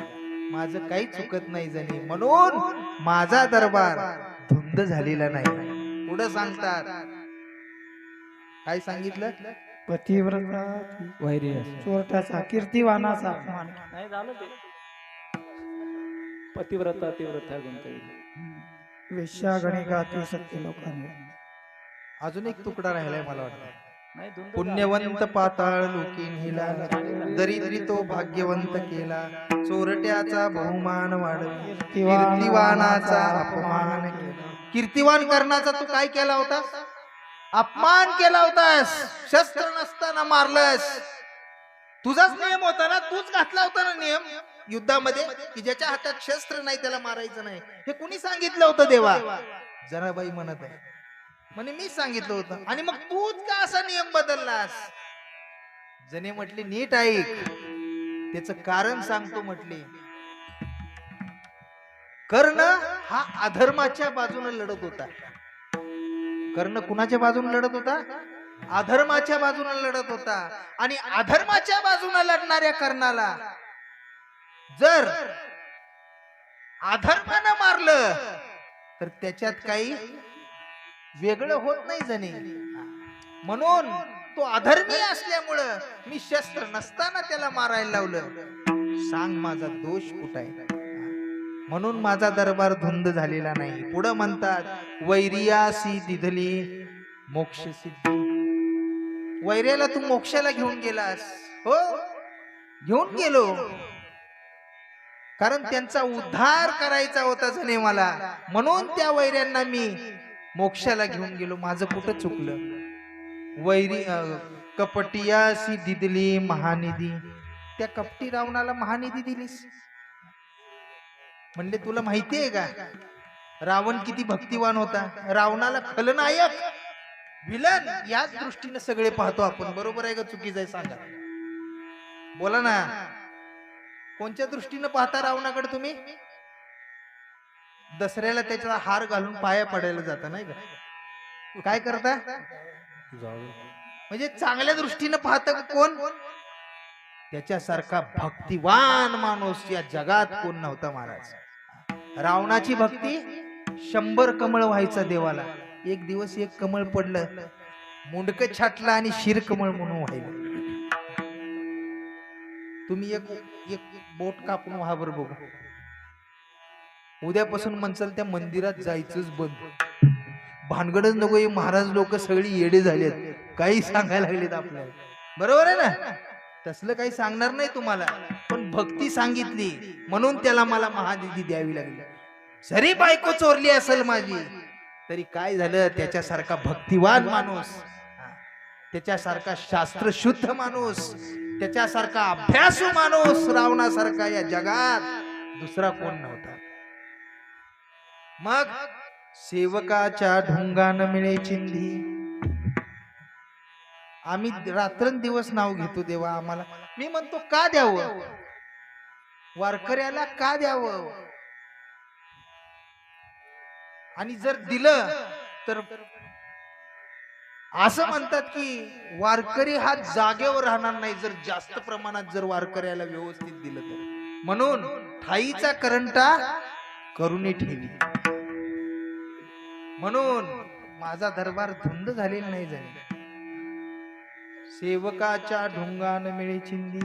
माझं काही चुकत नाही जणी, म्हणून माझा दरबार धुंद झालेला नाही. पुढे सांगतात काय सांगितलं? पतिव्रता वैरी चोरट्याचा कीर्तिवानाचा अपमान. नाही झालं ते. पतिव्रता तीव्रता गुंतवली. वेश्या गणिकाती सत्य लोकांनी. अजून एक तुकडा राहिलाय मला वाटतं. नाही धुंद पुण्यवंत पाताळ लोकीन हिला, दरिद्री तो भाग्यवंत केला. चोरट्याचा बहुमान वाढविला, कीर्तिवानाचा अपमान केला. कीर्तिवान करण्याचा तू काय केला होता? अपमान केला होतास, शस्त्र नसताना मारलंस. तुझाच नियम होता ना, तूच घातला होता ना नियम युद्धामध्ये, की ज्याच्या हातात शस्त्र नाही त्याला मारायचं नाही. हे कुणी सांगितलं होतं देवा? जनाबाई म्हणत आहे, म्हणे मी सांगितलं होतं. आणि मग तूच का असा नियम बदललास? जने म्हटले नीट ऐक, त्याच कारण सांगतो. म्हटले कर्ण हा अधर्माच्या बाजूने लढत होता. कर्ण कुणाच्या बाजूने लढत होता? अधर्माच्या बाजूने लढत होता. आणि अधर्माच्या बाजूने लढणाऱ्या कर्णाला जर अधर्मानं मारलं तर त्याच्यात काही वेगळं होत नाही जणे. म्हणून तो अधर्मी असल्यामुळं मी शस्त्र नसताना त्याला मारायला लावलं. सांग माझा दोष कुठं आहे? म्हणून माझा दरबार धुंद झालेला नाही. पुढे म्हणतात वैरियासी दिधली मोक्ष सिद्धी. वैर्याला तू मोक्षाला घेऊन गेलास. हो, घेऊन गेलो, कारण त्यांचा उद्धार करायचा होता जणे मला. म्हणून त्या वैर्यांना मी मोक्षाला घेऊन गेलो. माझं कुठं चुकलं? वैरी कपटियासी दिदली महानिधी. त्या कपटी रावणाला महानिधी दिलीस. म्हणले तुला माहितीये का रावण किती भक्तिवान होता? रावणाला खलनायक, विलन याच दृष्टीने सगळे पाहतो आपण. बरोबर आहे का चुकीचं आहे सांगा? बोला ना, कोणत्या दृष्टीने पाहता रावणाकडे तुम्ही? दसऱ्याला त्याचा हार घालून पाया पडायला जाता नाही का? काय करता? म्हणजे चांगल्या दृष्टीने पाहता कोण? त्याच्यासारखा भक्तिवान माणूस या जगात कोण नव्हता महाराज. रावणाची भक्ती 100 कमळ व्हायचा देवाला. एक दिवस एक कमळ पडलं, मुंडक छाटला आणि शिर कमळ म्हणून व्हायला. तुम्ही एक बोट कापून व्हा बरं बघू. उद्यापासून म्हणसाल त्या मंदिरात जायचंच बंद. भानगडच नको. हे महाराज लोक सगळी येडे झालेत, काही सांगायला लागलेत आपल्याला. बरोबर आहे ना? तसलं काही सांगणार नाही तुम्हाला, पण भक्ती सांगितली म्हणून त्याला मला महानिधी द्यावी लागली. जरी बायको चोरली असेल माझी तरी काय झालं? त्याच्यासारखा भक्तिवान माणूस, त्याच्यासारखा शास्त्रशुद्ध माणूस, त्याच्यासारखा अभ्यासू माणूस रावणासारखा या जगात दुसरा कोण नव्हता. मग सेवकाच्या ढोंगान मिळे चिंधी. आम्ही रात्रंदिवस नाव घेतो देवा आम्हाला. मी म्हणतो का द्यावं? वारकऱ्याला का द्यावं? आणि जर दिलं तर असं म्हणतात की वारकरी हा जागेवर राहणार नाही जर जास्त प्रमाणात जर वारकऱ्याला व्यवस्थित दिलं तर. म्हणून ठाईचा करंटा करुणी ठेवी. म्हणून माझा दरबार धुंद झालेला नाही झाले. सेवकाच्या ढोंगान मिळे चिंदी.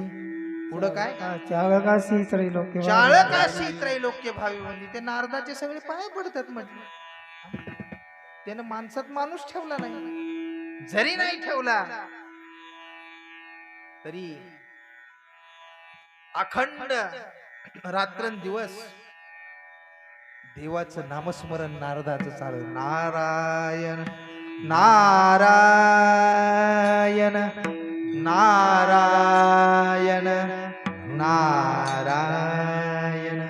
पुढं काय? चाळकासी त्रैलोक्य चाळकासी त्रैलोक्य भावी म्हणजे ते नारदाचे सगळे पाय पडतात. म्हटलं त्यानं माणसात माणूस ठेवला नाही. जरी नाही ठेवला तरी अखंड रात्रंदिवस देवाचं नामस्मरण नारदाचं चालू. नारायण नारायण नारायण नारायण.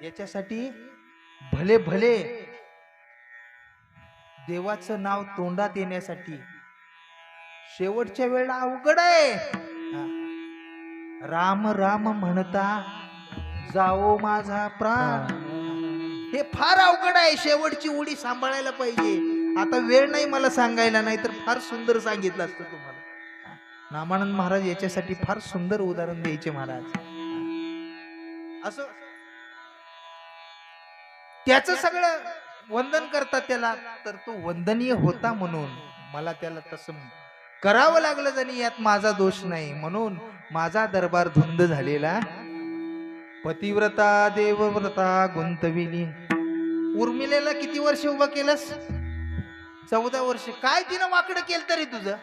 याच्यासाठी भले भले देवाचं नाव तोंडात येण्यासाठी शेवटच्या वेळेला अवघड आहे. राम राम म्हणता जाओ माझा प्राण. हे फार अवघड आहे. शेवटची उडी सांभाळायला पाहिजे. आता वेळ नाही मला सांगायला, नाही तर फार सुंदर सांगितलं असतं तुम्हाला. नामानंद महाराज याच्यासाठी फार सुंदर उदाहरण द्यायचे महाराज. असं त्याच सगळं वंदन करतात त्याला, तर तो वंदनीय होता म्हणून मला त्याला तसं करावं लागलं. जणी यात माझा दोष नाही. म्हणून माझा दरबार धुंद झालेला. पतिव्रता देवव्रता गुंतविली. उर्मिलेला किती वर्ष उभा केलंस? 14 वर्ष. काय तिनं वाकडं केलं तरी तुझं?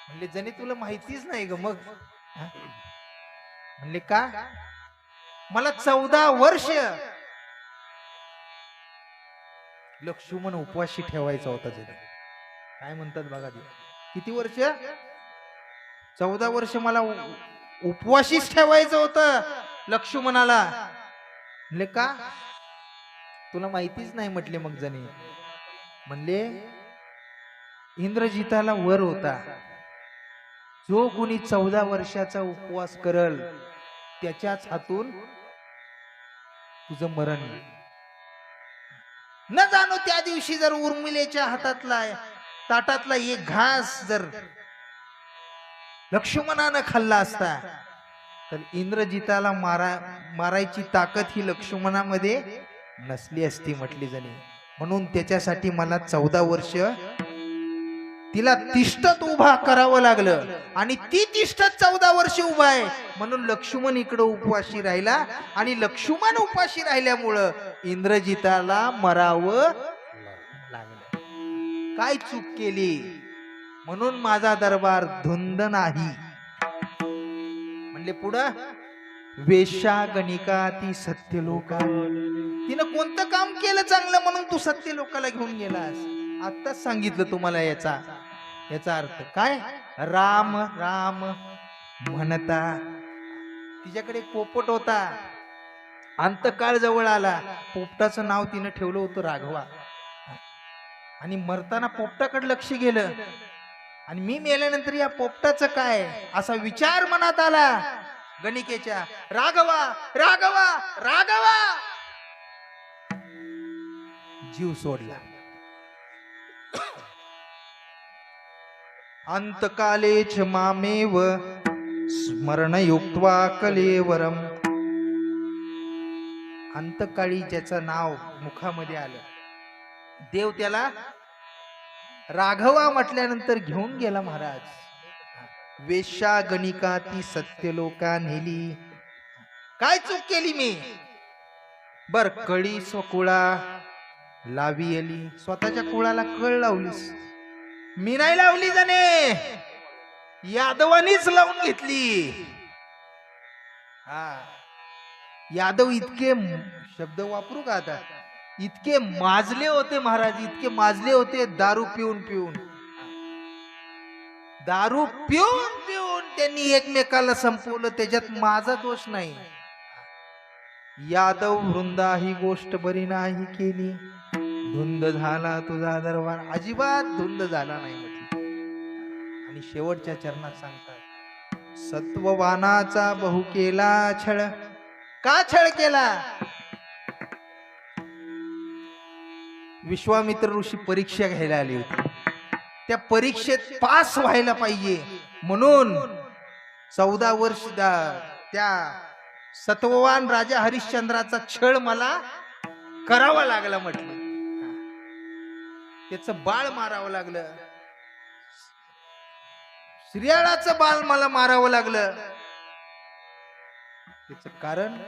म्हणले जणी तुला माहितीच नाही ग. मग म्हणले का? मला 14 वर्ष लक्ष्मण उपवाशी ठेवायचा होता जरी. काय म्हणतात बघा ते, किती वर्ष? 14 वर्ष मला उपवाशीच ठेवायचं होतं लक्ष्मणाला. म्हणले का? तुला माहितीच नाही म्हटले. मग जणी म्हणले इंद्रजिताला वर होता, जो कोणी 14 वर्षाचा उपवास करल त्याच्याच हातून तुझं मरण येईल. न जाणो त्या दिवशी जर उर्मिलेच्या हातातला ताटातला एक घास जर लक्ष्मणानं खाल्ला असता तर इंद्रजिताला मारायची ताकद ही लक्ष्मणामध्ये नसली असती म्हटली जणी. म्हणून त्याच्यासाठी मला 14 वर्ष तिला तिष्ठत उभा करावं लागलं, आणि ती तिष्ठत 14 वर्ष उभा आहे म्हणून लक्ष्मण इकडं उपवाशी राहिला, आणि लक्ष्मण उपवाशी राहिल्यामुळं इंद्रजिताला मरावं लागलं. काय चूक केली म्हणून माझा दरबार धुंद नाही. म्हणले पुढं, वेश्या गणिका ती सत्य लोका. तिनं कोणतं काम केलं चांगलं म्हणून तू सत्य लोकाला घेऊन गेलास? आत्ताच सांगितलं तुम्हाला याचा अर्थ काय. राम राम म्हणता तिच्याकडे पोपट होता. अंतकाळ जवळ आला, पोपटाचं नाव तिनं ठेवलं होतं राघवा. आणि मरताना पोपटाकडे लक्ष गेलं, आणि मी मेल्यानंतर या पोपटाचं काय असा विचार मनात आला गणिकेच्या. राघवा राघवा राघवा, जीव सोडला. अंतकालेच मामेव स्मरण युक्त्वा कलेवरम. अंतकाळी ज्याचं नाव मुखामध्ये आलं, देव त्याला राघवा म्हटल्यानंतर घेऊन गेला महाराज. वेश्या गणिका ती सत्यलोका नेली. काय चूक केली मी? बर, कळी स्वकुळा लावी आली. स्वतःच्या कुळाला कळ लावलीस, मी नाही लावली जाणे, यादवानीच लावून घेतली. हा, यादव इतके शब्द वापरू का आता, इतके माजले होते महाराज, इतके माजले होते दारू पिऊन पिऊन. दारू पिऊन पिऊन त्यांनी एकमेकाला संपवलं, त्याच्यात माझा दोष नाही. यादव वृंदा ही गोष्ट बरी नाही केली, धुंद झाला तुझा दरबार. अजिबात धुंद झाला नाही म्हटलं. आणि शेवटच्या चरणात सांगतात, सत्ववानाचा बहु केला छळ. का छळ केला? विश्वामित्र ऋषी परीक्षा घ्यायला आली होती, त्या परीक्षेत पास व्हायला पाहिजे म्हणून 14 वर्ष त्या सत्ववान राजा हरिश्चंद्राचा छळ मला करावा लागला म्हटलं. त्याचं बाळ मारावं लागलं, श्रीयाळाचं बाळ मला मारावं लागलं. त्याच कारण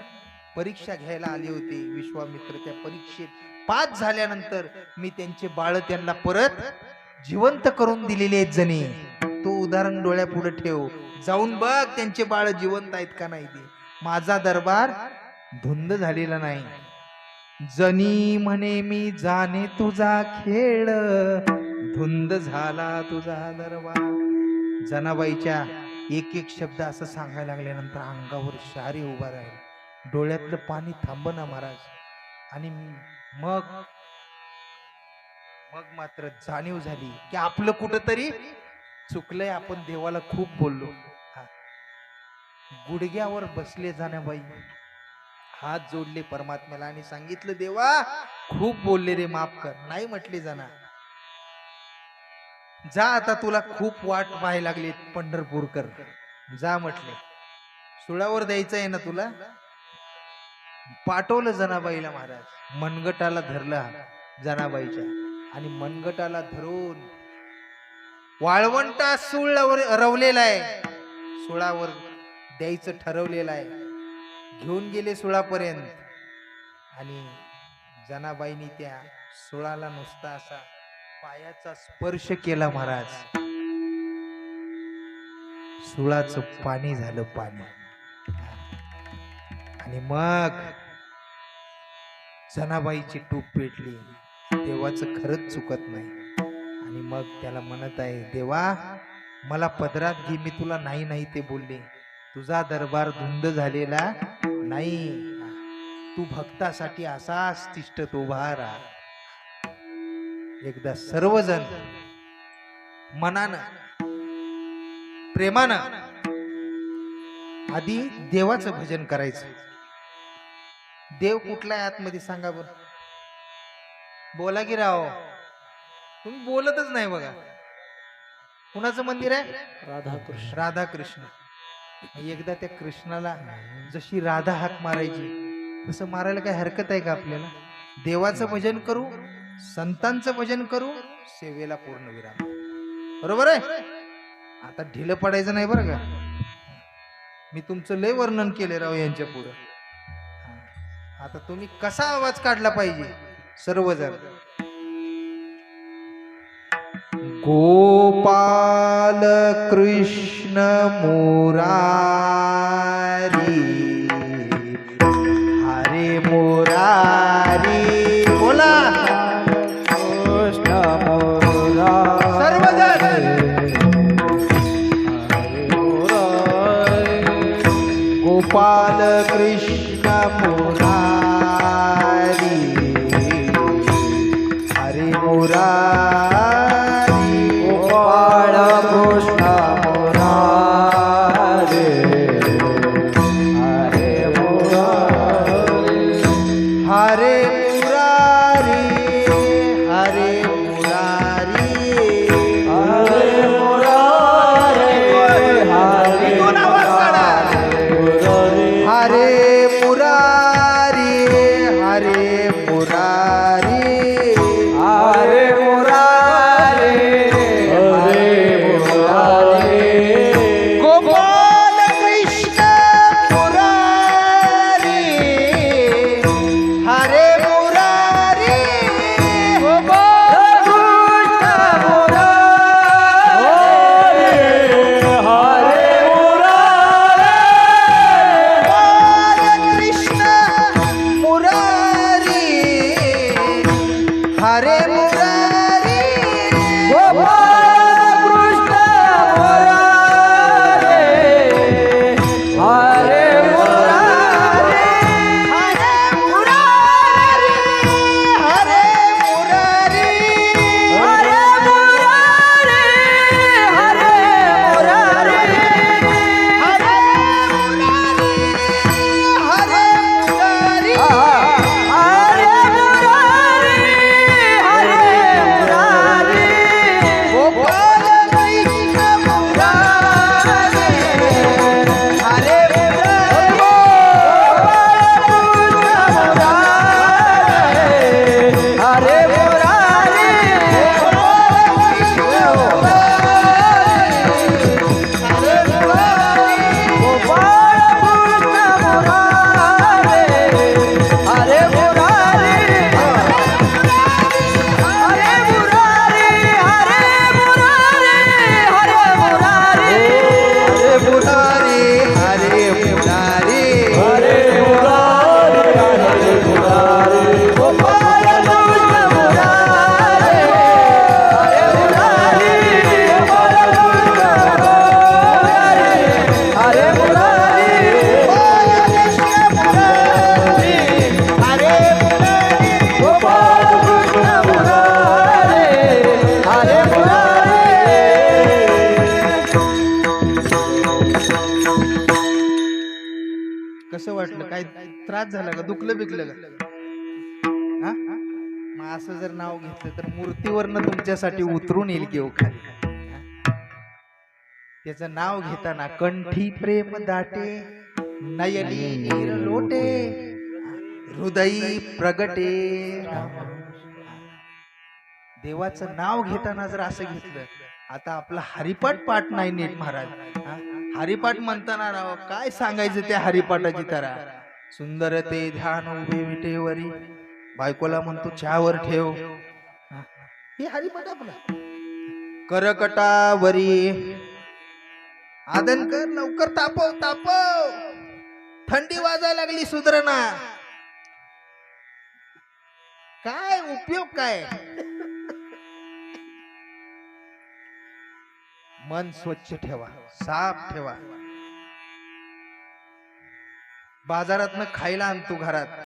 परीक्षा घ्यायला आली होती विश्वामित्र. त्या परीक्षेत पास झाल्यानंतर मी त्यांचे बाळ त्यांना परत जिवंत करून दिलेले आहेत जणी. तो उदाहरण डोळ्यापुढे ठेव, जाऊन बघ त्यांचे बाळ जिवंत आहेत का नाही ते. माझा दरबार धुंद झालेला नाही. जनी म्हणे मी जाणे तुझा खेळ, धुंद झाला तुझा दरबार. जनाबाईच्या एक एक शब्द असं सांगायला लागल्यानंतर अंगावर शहारे उभा राहिले, डोळ्यातलं पाणी थांबना महाराज. आणि मग मात्र जाणीव झाली की आपलं कुठंतरी चुकलंय, आपण देवाला खूप बोललो. गुडघ्यावर बसले जनाबाई, हात जोडले परमात्म्याला आणि सांगितलं, देवा खूप बोलले रे, माफ कर. नाही म्हटले जना, जा आता, तुला खूप वाट पाहायला लागली पंढरपूरकर, जा म्हटले. सुळावर द्यायचं आहे ना तुला. पाठवलं जनाबाईला महाराज. मनगटाला धरलं जनाबाईच्या, आणि मनगटाला धरून वाळवंटा सूळ रवलेला आहे, सुळावर द्यायचं ठरवलेलं आहे. घेऊन गेले सुळापर्यंत, आणि जनाबाईनी त्या सुळाला नुसता असा पायाचा स्पर्श केला महाराज. सुळाचं पाणी झालं पाणी. आणि मग जनाबाईची टूप पेटली. देवाचं खरंच चुकत नाही. आणि मग त्याला म्हणत आहे, देवा मला पदरात घे, मी तुला नाही नाही ते बोलले. तुझा दरबार धुंद झालेला नाही. तू भक्तासाठी असाच तिष्ठत उभा राहा. एकदा सर्वजण मनानं प्रेमानं आधी देवाचं भजन करायचं. देव कुठल्या आतमध्ये सांगा बरं? बोला की राव, तुम्ही बोलतच नाही बघा. कुणाचं मंदिर आहे? राधाकृष्ण. राधाकृष्ण. एकदा त्या कृष्णाला जशी राधा हाक मारायची तसं मारायला काय हरकत आहे का आपल्याला? देवाचं भजन करू, संतांचं भजन करू, सेवेला पूर्ण विराम. बरोबर आहे? आता ढिलं पडायचं नाही बरं का. मी तुमचं लय वर्णन केले राव यांच्या पुढं. आता तुम्ही कसा आवाज काढला पाहिजे सर्वजण? गोपाल कृष्ण मुरारी, हरे मुरारी. बोला कृष्ण मुरारी, सर्वजण. गोपाल कृष्ण मुरारी, हरे मुरारी. गोपाळ कृष्ण मुरारी, हरे मुरारी. हरे मुरारी, हरे मुरारी. हरे मुरारी, हरे दोन आवाज काढा. मुरारी. हरे मुरारी, हरे मुरारी. हरे मुरारी, हरे मुरारी. गोपाल कृष्ण मुरारी, हरे मुरारी. गोपाल कृष्ण मुरारी, हरे मुरारी. गोपाल कृष्ण मुरारी, हरे मुरारी. गोपाल कृष्ण मुरारी, हरे मुरारी. हरे मुरारी, हरे मुरारी. हरे मुरारी, हरे मुरारी. हरे मुरारी, हरे मुरारी. हरे मुरारी, हरे मुरारी. गोपाल कृष्ण मुरारी, हरे मुरारी. हरे मुरारी, गोपाल कृष्ण मुरारी, हरे मुरारी. हरे मुरारी, हरे मुरारी, हरे मुरारी. हरे मुरारी, हरे मुरारी. हरे मुरारी, हरे मुरारी. गोपाल कृष्ण मुरारी, हरे मुरारी. गोपाल कृष्ण मुरारी, हरे मुरारी. हरे मुरारी. गोपाल कृष्ण मुरारी, हरे मुरारी. कसं वाटलं? काय त्रास झाला का? दुखलं बिकलं का? हा? मग असं जर नाव घेतलं तर मूर्तीवरनं तुमच्यासाठी उतरून येईल की हो खाली. त्याचं नाव घेताना कंठी प्रेम दाटे, नयनी नीर लोटे, हृदयी प्रगटे. देवाचं नाव घेताना जर असं घेतलं. आता आपला हरिपाठ पाठ नाही नीट महाराज. हा? हरिपाठ म्हणताना राव काय सांगायचं त्या हरिपाठाची तरा. सुंदर ते ध्यान उभे विटेवरी, बायकोला म्हणतो चहावर ठेव. हा? हे हरिपाठ आपला. करकटावरी आदन कर, लवकर तापव तापव, थंडी वाजायला लागली सुधरणा. काय उपयोग काय? मन स्वच्छ ठेवा, साफ ठेवा. बाजारातनं खायला आणतो घरात,